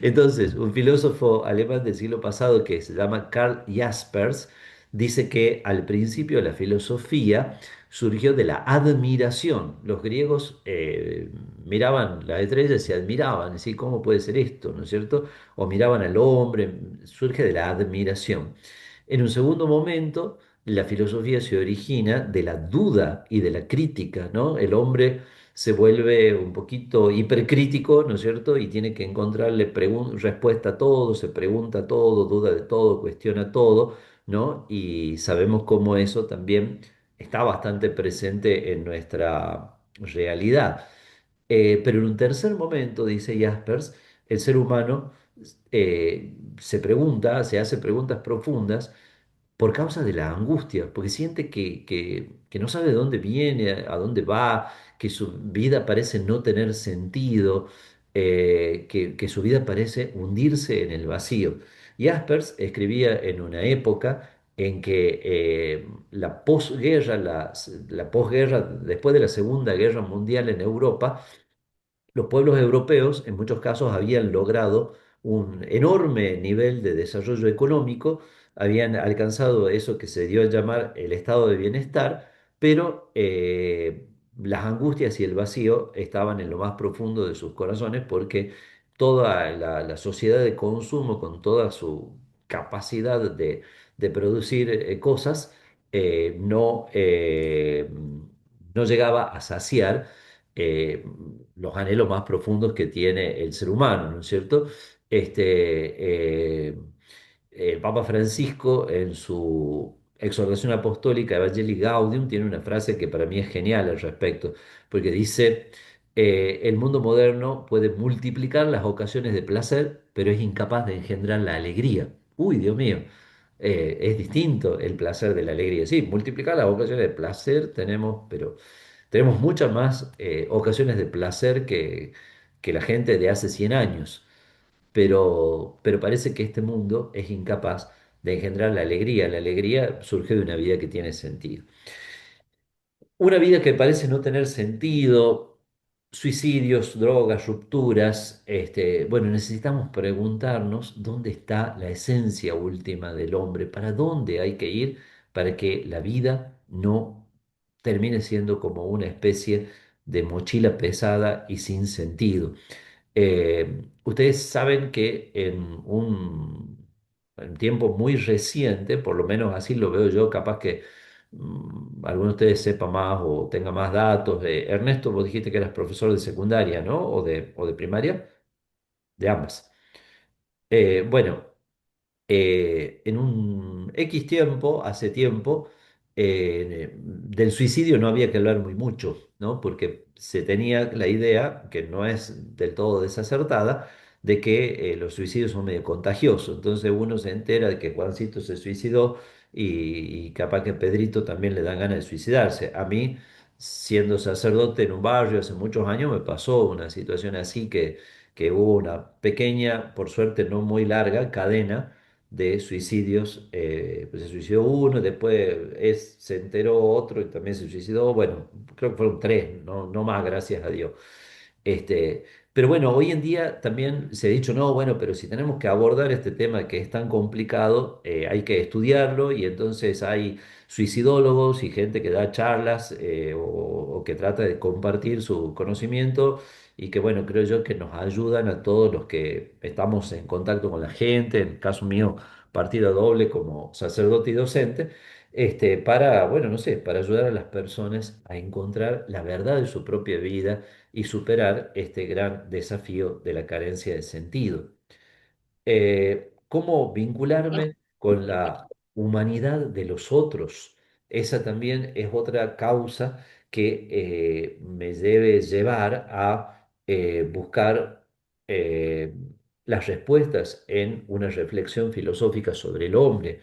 Entonces, un filósofo alemán del siglo pasado que se llama Karl Jaspers dice que al principio la filosofía surgió de la admiración. Los griegos miraban las estrellas y se admiraban, es decir, ¿cómo puede ser esto? ¿No es cierto? O miraban al hombre, surge de la admiración. En un segundo momento, la filosofía se origina de la duda y de la crítica, ¿no? El hombre se vuelve un poquito hipercrítico, ¿no es cierto? Y tiene que encontrarle respuesta a todo, se pregunta todo, duda de todo, cuestiona todo, ¿no? Y sabemos cómo eso también está bastante presente en nuestra realidad. Pero en un tercer momento, dice Jaspers, el ser humano se pregunta, se hace preguntas profundas por causa de la angustia, porque siente que no sabe de dónde viene, a dónde va, que su vida parece no tener sentido, que su vida parece hundirse en el vacío. Jaspers escribía en una época en que la posguerra, la posguerra, después de la Segunda Guerra Mundial en Europa, los pueblos europeos en muchos casos habían logrado un enorme nivel de desarrollo económico, habían alcanzado eso que se dio a llamar el estado de bienestar, pero las angustias y el vacío estaban en lo más profundo de sus corazones porque toda la sociedad de consumo, con toda su capacidad de producir cosas, no llegaba a saciar eh, los anhelos más profundos que tiene el ser humano, ¿no es cierto? El Papa Francisco, en su exhortación apostólica Evangelii Gaudium, tiene una frase que para mí es genial al respecto, porque dice, el mundo moderno puede multiplicar las ocasiones de placer, pero es incapaz de engendrar la alegría. Uy, Dios mío. Es distinto el placer de la alegría. Sí, multiplicar las ocasiones de placer tenemos, pero tenemos muchas más ocasiones de placer que la gente de hace 100 años, pero parece que este mundo es incapaz de engendrar la alegría. La alegría surge de una vida que tiene sentido. Una vida que parece no tener sentido, suicidios, drogas, rupturas, bueno, necesitamos preguntarnos dónde está la esencia última del hombre, para dónde hay que ir para que la vida no termine siendo como una especie de mochila pesada y sin sentido. Ustedes saben que en tiempo muy reciente, por lo menos así lo veo yo, capaz que alguno de ustedes sepa más o tenga más datos. Ernesto, vos dijiste que eras profesor de secundaria, ¿no? O de primaria, de ambas. Bueno, en un X tiempo, hace tiempo, del suicidio no había que hablar muy mucho, ¿no? Porque se tenía la idea, que no es del todo desacertada, de que los suicidios son medio contagiosos. Entonces uno se entera de que Juancito se suicidó y capaz que Pedrito también le dan ganas de suicidarse. A mí, siendo sacerdote en un barrio hace muchos años, me pasó una situación así que hubo una pequeña, por suerte no muy larga, cadena de suicidios. Pues se suicidó uno, después se enteró otro y también se suicidó. Bueno, creo que fueron tres, no, no más, gracias a Dios. Este, pero bueno, hoy en día también se ha dicho, no, bueno, pero si tenemos que abordar este tema que es tan complicado, hay que estudiarlo y entonces hay suicidólogos y gente que da charlas o que trata de compartir su conocimiento y que bueno, creo yo que nos ayudan a todos los que estamos en contacto con la gente, en el caso mío, partida doble como sacerdote y docente. Para, bueno, no sé, para ayudar a las personas a encontrar la verdad de su propia vida y superar este gran desafío de la carencia de sentido. ¿Cómo vincularme con la humanidad de los otros? Esa también es otra causa que me debe llevar a buscar eh, las respuestas en una reflexión filosófica sobre el hombre.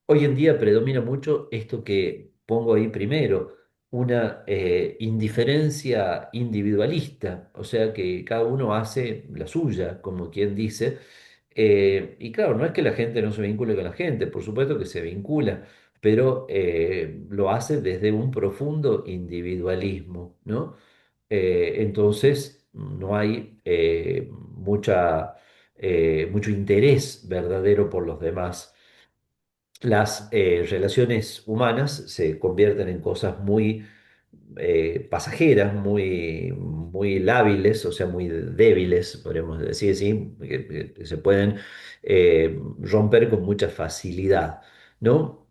Hoy en día predomina mucho esto que pongo ahí primero, una indiferencia individualista, o sea que cada uno hace la suya, como quien dice. Y claro, no es que la gente no se vincule con la gente, por supuesto que se vincula, pero lo hace desde un profundo individualismo, ¿no? Entonces no hay mucho interés verdadero por los demás. Las relaciones humanas se convierten en cosas muy pasajeras, muy lábiles, o sea, muy débiles, podríamos decir así, que se pueden romper con mucha facilidad, ¿no?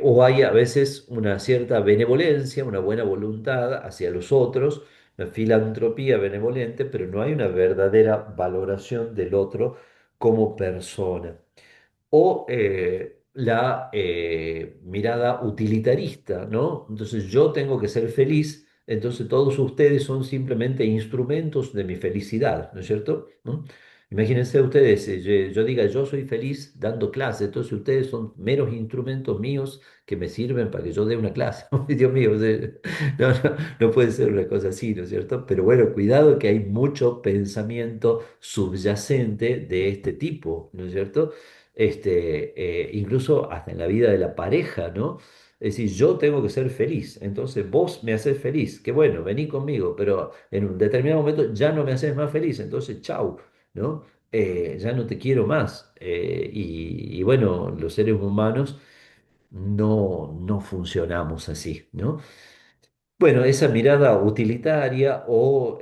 O hay a veces una cierta benevolencia, una buena voluntad hacia los otros, una filantropía benevolente, pero no hay una verdadera valoración del otro como persona o la mirada utilitarista, ¿no? Entonces yo tengo que ser feliz, entonces todos ustedes son simplemente instrumentos de mi felicidad, ¿no es cierto? ¿No? Imagínense ustedes, yo diga yo soy feliz dando clase, entonces ustedes son meros instrumentos míos que me sirven para que yo dé una clase. Dios mío, o sea, no, no, no puede ser una cosa así, ¿no es cierto? Pero bueno, cuidado que hay mucho pensamiento subyacente de este tipo, ¿no es cierto? Incluso hasta en la vida de la pareja, ¿no? Es decir, yo tengo que ser feliz, entonces vos me haces feliz, qué bueno, vení conmigo, pero en un determinado momento ya no me haces más feliz, entonces chau, ¿no? Ya no te quiero más. Y bueno, los seres humanos no funcionamos así, ¿no? Bueno, esa mirada utilitaria o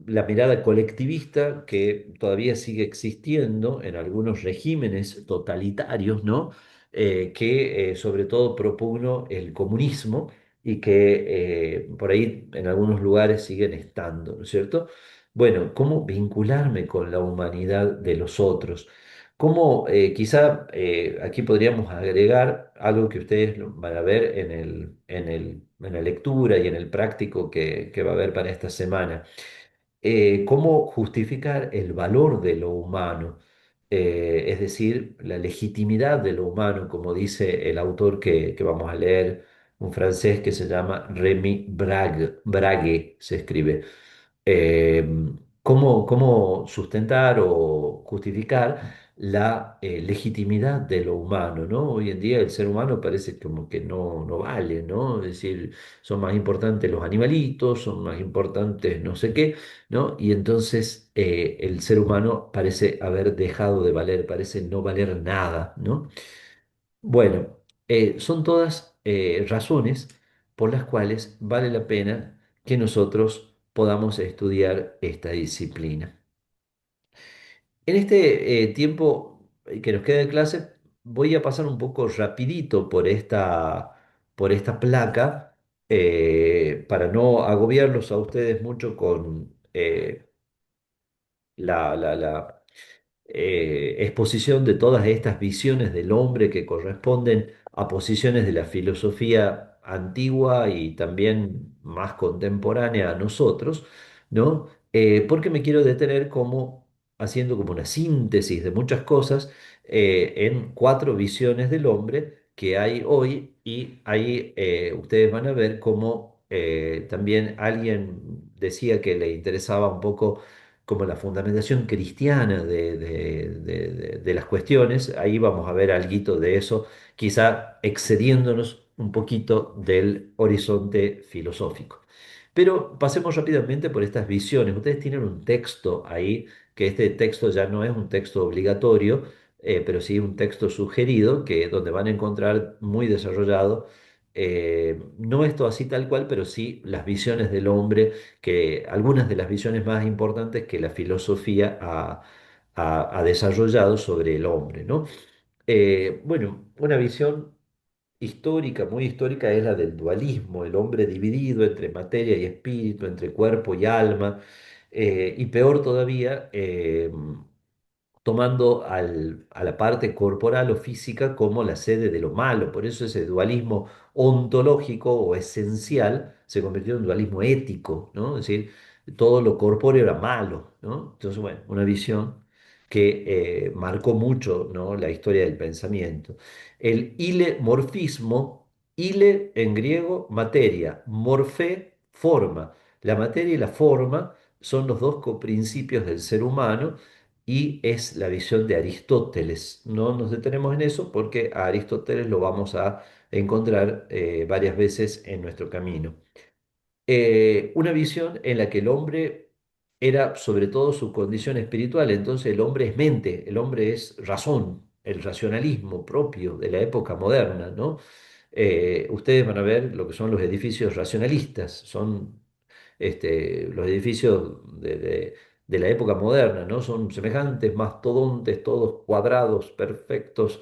la mirada colectivista que todavía sigue existiendo en algunos regímenes totalitarios, ¿no? Que sobre todo propugno el comunismo y que por ahí en algunos lugares siguen estando, ¿no es cierto? Bueno, ¿cómo vincularme con la humanidad de los otros? ¿Cómo quizá aquí podríamos agregar algo que ustedes van a ver en la lectura y en el práctico que va a haber para esta semana? ¿Cómo justificar el valor de lo humano? Es decir, la legitimidad de lo humano, como dice el autor que vamos a leer, un francés que se llama Rémy Brague se escribe. Eh, ¿cómo sustentar o justificar la legitimidad de lo humano, ¿no? Hoy en día el ser humano parece como que no vale, ¿no? Es decir, son más importantes los animalitos, son más importantes no sé qué, ¿no? Y entonces el ser humano parece haber dejado de valer, parece no valer nada, ¿no? Bueno, son todas razones por las cuales vale la pena que nosotros podamos estudiar esta disciplina. En este tiempo que nos queda de clase, voy a pasar un poco rapidito por esta placa para no agobiarlos a ustedes mucho con la exposición de todas estas visiones del hombre que corresponden a posiciones de la filosofía antigua y también más contemporánea a nosotros, ¿no? Porque me quiero detener como haciendo como una síntesis de muchas cosas en cuatro visiones del hombre que hay hoy y ahí ustedes van a ver cómo también alguien decía que le interesaba un poco como la fundamentación cristiana de las cuestiones. Ahí vamos a ver alguito de eso, quizá excediéndonos un poquito del horizonte filosófico. Pero pasemos rápidamente por estas visiones. Ustedes tienen un texto ahí, que este texto ya no es un texto obligatorio, pero sí un texto sugerido, que donde van a encontrar muy desarrollado, no esto así tal cual, pero sí las visiones del hombre, que algunas de las visiones más importantes que la filosofía ha desarrollado sobre el hombre, ¿no? Bueno, una visión histórica, muy histórica, es la del dualismo, el hombre dividido entre materia y espíritu, entre cuerpo y alma, y peor todavía, tomando a la parte corporal o física como la sede de lo malo. Por eso ese dualismo ontológico o esencial se convirtió en dualismo ético, ¿no? Es decir, todo lo corpóreo era malo, ¿no? Entonces, bueno, una visión que marcó mucho, ¿no?, la historia del pensamiento. El ilemorfismo, ile en griego, materia, morfé, forma. La materia y la forma son los dos coprincipios del ser humano y es la visión de Aristóteles. No nos detenemos en eso porque a Aristóteles lo vamos a encontrar varias veces en nuestro camino. Una visión en la que el hombre era sobre todo su condición espiritual, entonces el hombre es mente, el hombre es razón, el racionalismo propio de la época moderna, ¿no? Ustedes van a ver lo que son los edificios racionalistas, son los edificios de la época moderna, ¿no? Son semejantes, mastodontes, todos cuadrados, perfectos,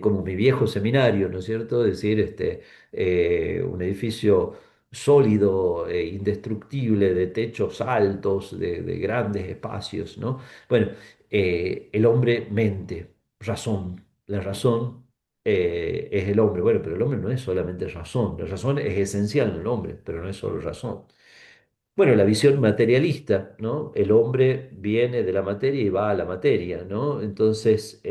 como mi viejo seminario, ¿no es cierto? Es decir, un edificio sólido, indestructible, de techos altos, de grandes espacios, ¿no? Bueno, el hombre mente, razón, la razón es el hombre. Bueno, pero el hombre no es solamente razón, la razón es esencial en el hombre, pero no es solo razón. Bueno, la visión materialista, ¿no? El hombre viene de la materia y va a la materia, ¿no? Entonces,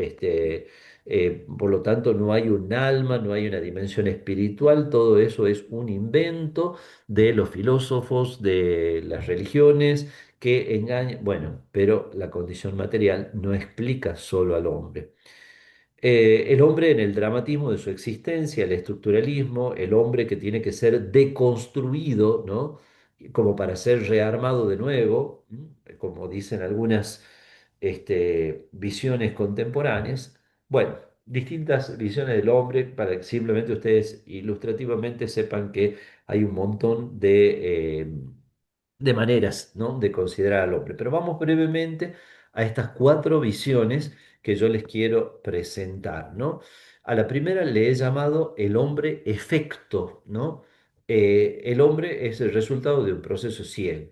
por lo tanto, no hay un alma, no hay una dimensión espiritual, todo eso es un invento de los filósofos, de las religiones que engañan, bueno, pero la condición material no explica solo al hombre. El hombre en el dramatismo de su existencia, el estructuralismo, el hombre que tiene que ser deconstruido, ¿no? Como para ser rearmado de nuevo, como dicen algunas visiones contemporáneas. Bueno, distintas visiones del hombre para que simplemente ustedes ilustrativamente sepan que hay un montón de maneras, ¿no?, de considerar al hombre. Pero vamos brevemente a estas cuatro visiones que yo les quiero presentar, ¿no? A la primera le he llamado el hombre efecto, ¿no? El hombre es el resultado de un proceso ciego.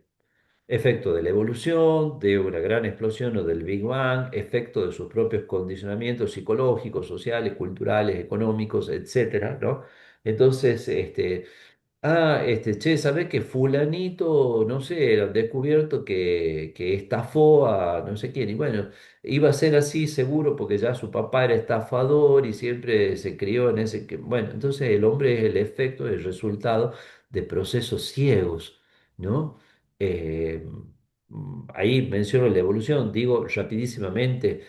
Efecto de la evolución, de una gran explosión o del Big Bang, efecto de sus propios condicionamientos psicológicos, sociales, culturales, económicos, etcétera, ¿no? Entonces, che, ¿sabés que fulanito, no sé, han descubierto que estafó a no sé quién? Y bueno, iba a ser así seguro porque ya su papá era estafador y siempre se crió en ese... Bueno, entonces el hombre es el efecto, el resultado de procesos ciegos, ¿no? Eh, Ahí menciono la evolución, digo rapidísimamente,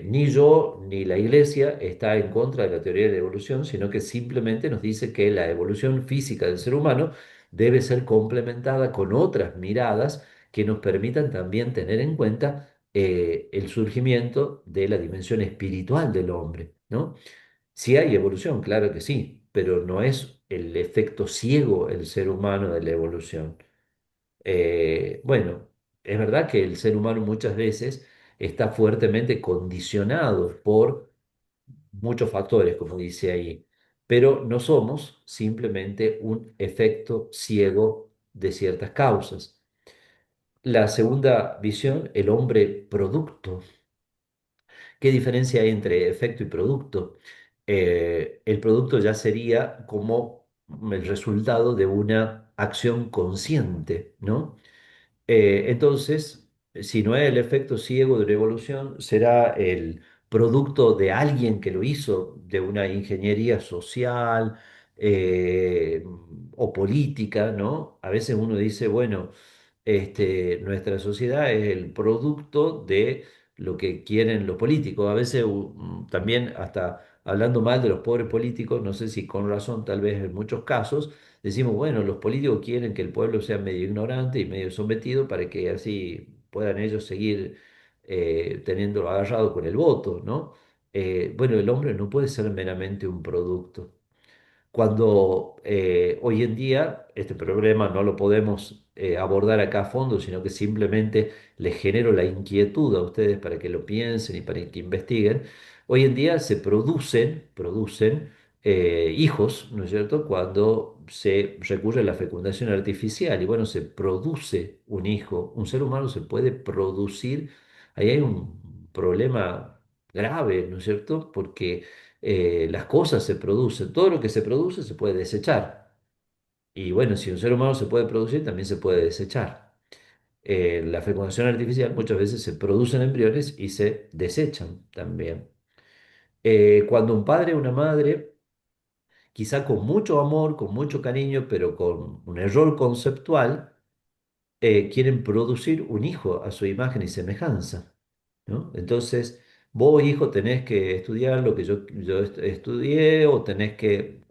ni yo ni la iglesia está en contra de la teoría de la evolución, sino que simplemente nos dice que la evolución física del ser humano debe ser complementada con otras miradas que nos permitan también tener en cuenta el surgimiento de la dimensión espiritual del hombre, ¿no? Si hay evolución, claro que sí, pero no es el efecto ciego el ser humano de la evolución. Bueno, es verdad que el ser humano muchas veces está fuertemente condicionado por muchos factores, como dice ahí, pero no somos simplemente un efecto ciego de ciertas causas. La segunda visión, el hombre producto. ¿Qué diferencia hay entre efecto y producto? El producto ya sería como el resultado de una acción consciente, ¿no? Entonces, si no es el efecto ciego de la evolución, será el producto de alguien que lo hizo, de una ingeniería social eh, o política, ¿no? A veces uno dice, bueno, nuestra sociedad es el producto de lo que quieren los políticos. A veces también hasta hablando mal de los pobres políticos, no sé si con razón, tal vez en muchos casos decimos, bueno, los políticos quieren que el pueblo sea medio ignorante y medio sometido para que así puedan ellos seguir teniéndolo agarrado con el voto, ¿no? Bueno, el hombre no puede ser meramente un producto. Cuando hoy en día este problema no lo podemos abordar acá a fondo, sino que simplemente les genero la inquietud a ustedes para que lo piensen y para que investiguen, hoy en día se producen hijos, ¿no es cierto? Cuando se recurre a la fecundación artificial y bueno, se produce un hijo, un ser humano se puede producir, ahí hay un problema grave, ¿no es cierto? Porque las cosas se producen, todo lo que se produce se puede desechar. Y bueno, si un ser humano se puede producir, también se puede desechar. La fecundación artificial muchas veces se producen embriones y se desechan también. Cuando un padre o una madre, quizá con mucho amor, con mucho cariño, pero con un error conceptual, quieren producir un hijo a su imagen y semejanza, ¿no? Entonces, vos, hijo, tenés que estudiar lo que yo estudié o tenés que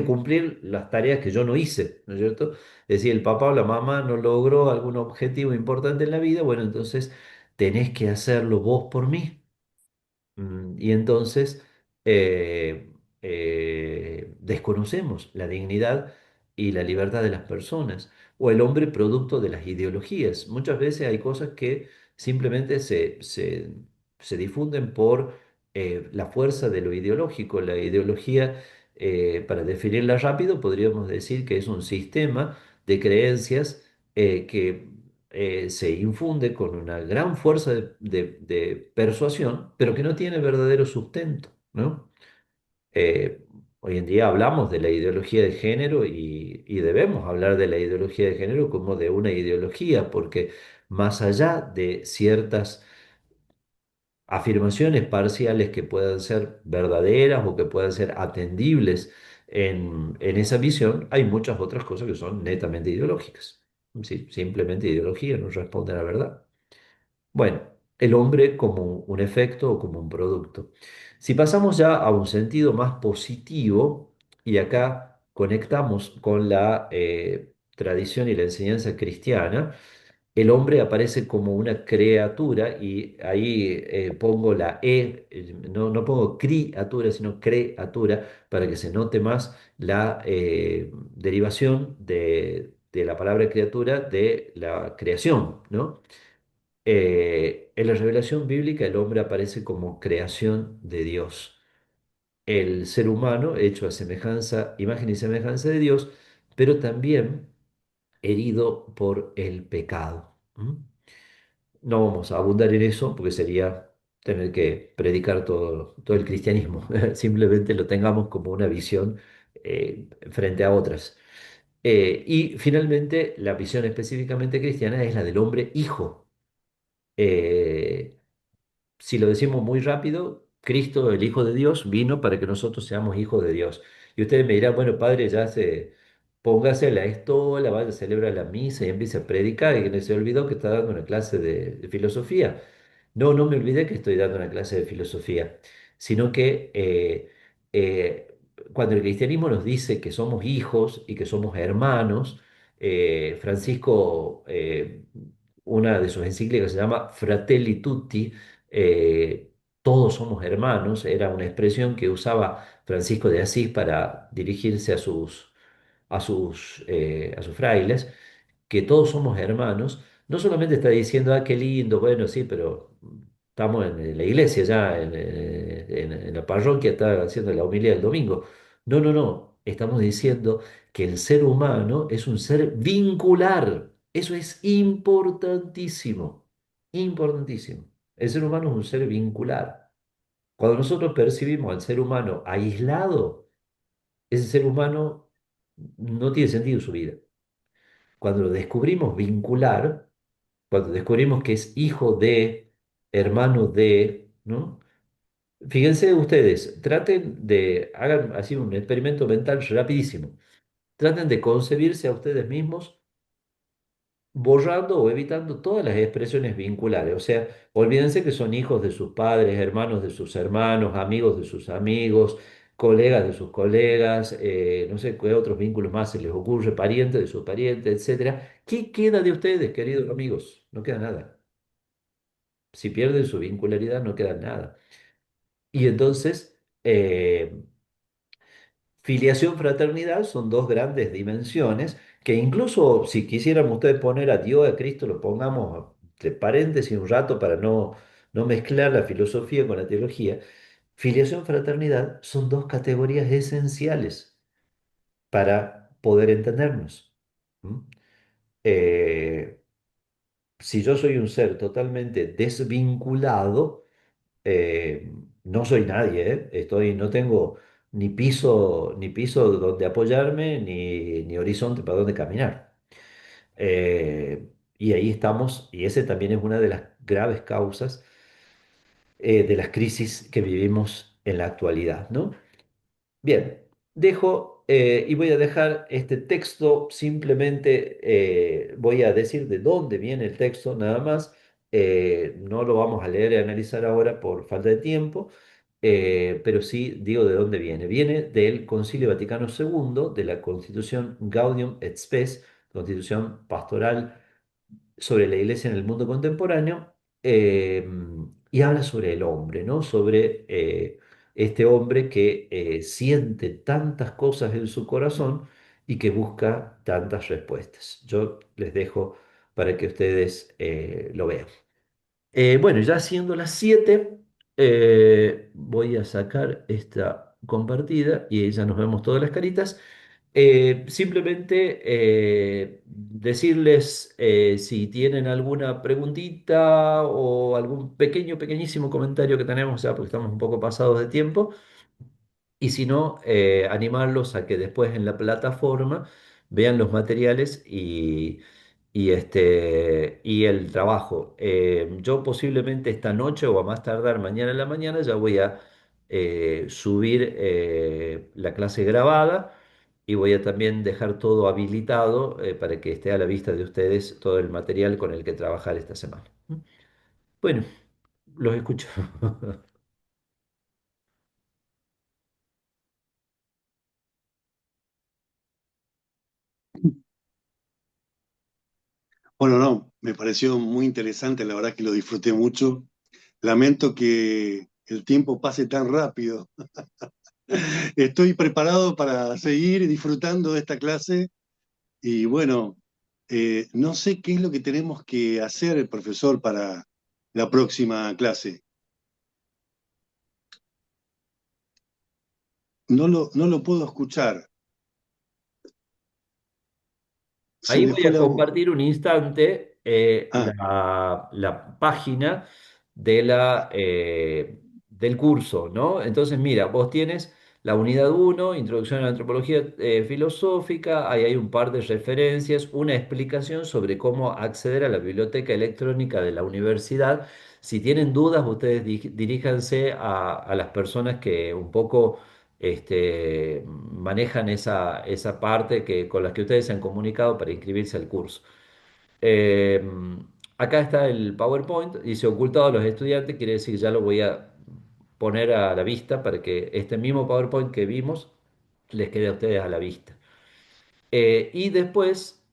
cumplir las tareas que yo no hice, ¿no es cierto? Es decir, el papá o la mamá no logró algún objetivo importante en la vida, bueno, entonces tenés que hacerlo vos por mí. Y entonces desconocemos la dignidad y la libertad de las personas, o el hombre producto de las ideologías. Muchas veces hay cosas que simplemente se difunden por la fuerza de lo ideológico. La ideología, para definirla rápido, podríamos decir que es un sistema de creencias que se infunde con una gran fuerza de persuasión, pero que no tiene verdadero sustento, ¿no? Eh, Hoy en día hablamos de la ideología de género y debemos hablar de la ideología de género como de una ideología, porque más allá de ciertas afirmaciones parciales que puedan ser verdaderas o que puedan ser atendibles en esa visión, hay muchas otras cosas que son netamente ideológicas. ¿Sí? Simplemente ideología, no responde a la verdad. Bueno, el hombre como un efecto o como un producto. Si pasamos ya a un sentido más positivo, y acá conectamos con la tradición y la enseñanza cristiana, el hombre aparece como una criatura y ahí pongo la no, no pongo criatura, sino creatura, para que se note más la derivación de la palabra criatura de la creación, ¿no? En la revelación bíblica el hombre aparece como creación de Dios, el ser humano hecho a semejanza, imagen y semejanza de Dios, pero también herido por el pecado. No vamos a abundar en eso porque sería tener que predicar todo el cristianismo. Simplemente lo tengamos como una visión frente a otras. Y finalmente, la visión específicamente cristiana es la del hombre hijo. Eh, si lo decimos muy rápido, Cristo, el Hijo de Dios, vino para que nosotros seamos hijos de Dios. Y ustedes me dirán, bueno, padre, póngase la estola, vaya, celebra la misa y empiece a predicar, y que no se olvidó que está dando una clase de filosofía. No, no me olvidé que estoy dando una clase de filosofía, sino que cuando el cristianismo nos dice que somos hijos y que somos hermanos, Francisco, una de sus encíclicas se llama Fratelli Tutti, eh, todos somos hermanos, era una expresión que usaba Francisco de Asís para dirigirse a sus frailes, que todos somos hermanos. No solamente está diciendo, ah, qué lindo, bueno, sí, pero estamos en la iglesia ya, en la parroquia, está haciendo la homilía del domingo. No, no, no. Estamos diciendo que el ser humano es un ser vincular. Eso es importantísimo. Importantísimo. El ser humano es un ser vincular. Cuando nosotros percibimos al ser humano aislado, ese ser humano no tiene sentido su vida. Cuando lo descubrimos vincular, cuando descubrimos que es hijo de, hermano de, ¿no? Fíjense ustedes, traten de, hagan así un experimento mental rapidísimo. Traten de concebirse a ustedes mismos borrando o evitando todas las expresiones vinculares. O sea, olvídense que son hijos de sus padres, hermanos de sus hermanos, amigos de sus amigos, colegas de sus colegas, no sé qué otros vínculos más se les ocurre, parientes de sus parientes, etcétera. ¿Qué queda de ustedes, queridos amigos? No queda nada. Si pierden su vincularidad, no queda nada. Y entonces, filiación, fraternidad son dos grandes dimensiones que incluso si quisiéramos ustedes poner a Dios y a Cristo, lo pongamos entre paréntesis un rato para no mezclar la filosofía con la teología. Filiación, fraternidad son dos categorías esenciales para poder entendernos. ¿Mm? Eh, si yo soy un ser totalmente desvinculado, eh, no soy nadie, ¿eh? No tengo ni piso donde apoyarme, ni horizonte para donde caminar. Y ahí estamos, y ese también es una de las graves causas de las crisis que vivimos en la actualidad, ¿no? Bien, dejo y voy a dejar este texto, simplemente voy a decir de dónde viene el texto, nada más. No lo vamos a leer y analizar ahora por falta de tiempo, pero sí digo de dónde viene. Viene del Concilio Vaticano II, de la Constitución Gaudium et Spes, Constitución Pastoral sobre la iglesia en el mundo contemporáneo, eh, y habla sobre el hombre, ¿no? Sobre este hombre que siente tantas cosas en su corazón y que busca tantas respuestas. Yo les dejo para que ustedes lo vean. Bueno, ya siendo las 7, voy a sacar esta compartida y ya nos vemos todas las caritas. Simplemente decirles si tienen alguna preguntita o algún pequeñísimo comentario que tenemos ya, porque estamos un poco pasados de tiempo. Y si no, animarlos a que después en la plataforma vean los materiales y el trabajo. Yo posiblemente esta noche o a más tardar mañana en la mañana ya voy a subir la clase grabada y voy a también dejar todo habilitado para que esté a la vista de ustedes todo el material con el que trabajar esta semana. Bueno, los escucho. Bueno, no, me pareció muy interesante, la verdad que lo disfruté mucho. Lamento que el tiempo pase tan rápido. Estoy preparado para seguir disfrutando de esta clase y bueno, no sé qué es lo que tenemos que hacer, el profesor, para la próxima clase. No lo puedo escuchar. Se Ahí me voy fue a la voz. compartir un instante Ah, la página del curso, ¿no? Entonces, mira, vos tienes la unidad uno, Introducción a la Antropología Filosófica, ahí hay un par de referencias, una explicación sobre cómo acceder a la biblioteca electrónica de la universidad. Si tienen dudas, ustedes diríjanse a las personas que un poco manejan esa parte con las que ustedes se han comunicado para inscribirse al curso. Eh, Acá está el PowerPoint, dice ocultado a los estudiantes, quiere decir que ya lo voy a poner a la vista para que este mismo PowerPoint que vimos les quede a ustedes a la vista. Y después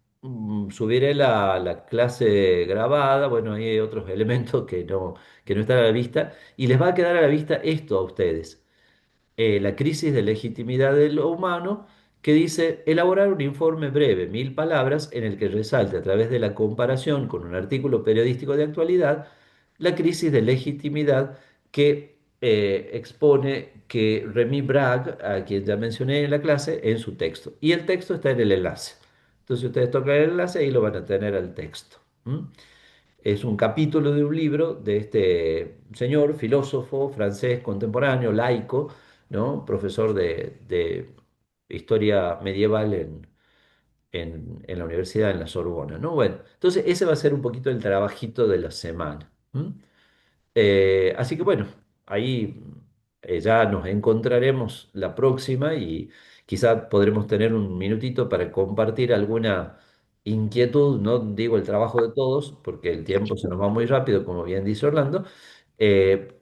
subiré la clase grabada, bueno, ahí hay otros elementos que no están a la vista, y les va a quedar a la vista esto a ustedes. La crisis de legitimidad de lo humano, que dice elaborar un informe breve, 1000 palabras, en el que resalte a través de la comparación con un artículo periodístico de actualidad la crisis de legitimidad que expone que Remy Bragg, a quien ya mencioné en la clase, en su texto. Y el texto está en el enlace. Entonces ustedes tocan el enlace y lo van a tener al texto. ¿M? Es un capítulo de un libro de este señor, filósofo francés contemporáneo, laico, ¿no? Profesor de historia medieval en la universidad, en la Sorbona, ¿no? Bueno, entonces ese va a ser un poquito el trabajito de la semana. ¿M? Así que bueno, ahí ya nos encontraremos la próxima y quizá podremos tener un minutito para compartir alguna inquietud, no digo el trabajo de todos, porque el tiempo se nos va muy rápido, como bien dice Orlando, eh,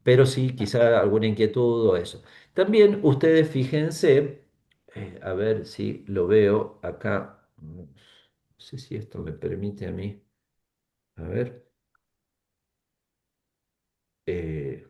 pero sí quizá alguna inquietud o eso. También ustedes fíjense, a ver si lo veo acá, no sé si esto me permite a mí, a ver. eh,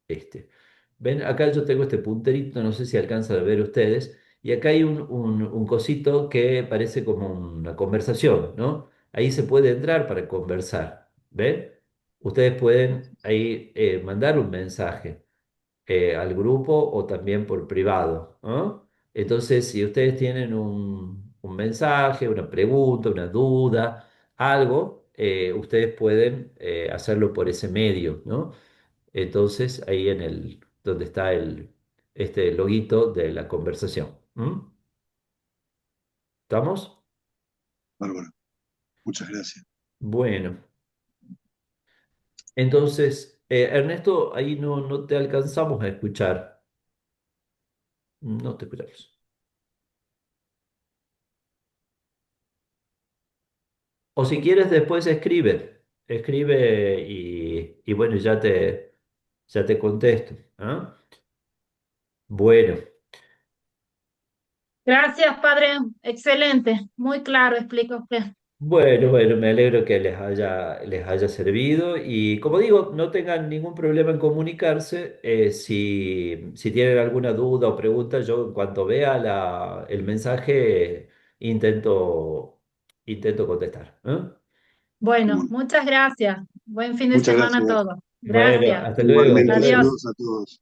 Este. Ven, acá yo tengo este punterito, no sé si alcanzan a ver ustedes, y acá hay un cosito que parece como una conversación, ¿no? Ahí se puede entrar para conversar, ¿ven? Ustedes pueden ahí mandar un mensaje al grupo o también por privado, ¿no? Entonces, si ustedes tienen un mensaje, una pregunta, una duda, algo, ustedes pueden hacerlo por ese medio, ¿no? Entonces, ahí en el, donde está este loguito de la conversación. ¿Mm? ¿Estamos? Bárbaro, muchas gracias. Bueno, entonces, Ernesto, ahí no te alcanzamos a escuchar. No te escuchamos. O si quieres, después escribe. Escribe y bueno, ya te contesto. ¿Ah? Bueno. Gracias, padre. Excelente. Muy claro, explica usted. Bueno, me alegro que les haya servido y como digo, no tengan ningún problema en comunicarse. Si tienen alguna duda o pregunta, yo en cuanto vea el mensaje intento contestar. ¿Eh? Bueno, Cómo no. muchas gracias. Buen fin de Muchas semana a gracias. todos. Bueno, Gracias. hasta luego, hasta Igualmente, luego. Adiós. saludos a todos.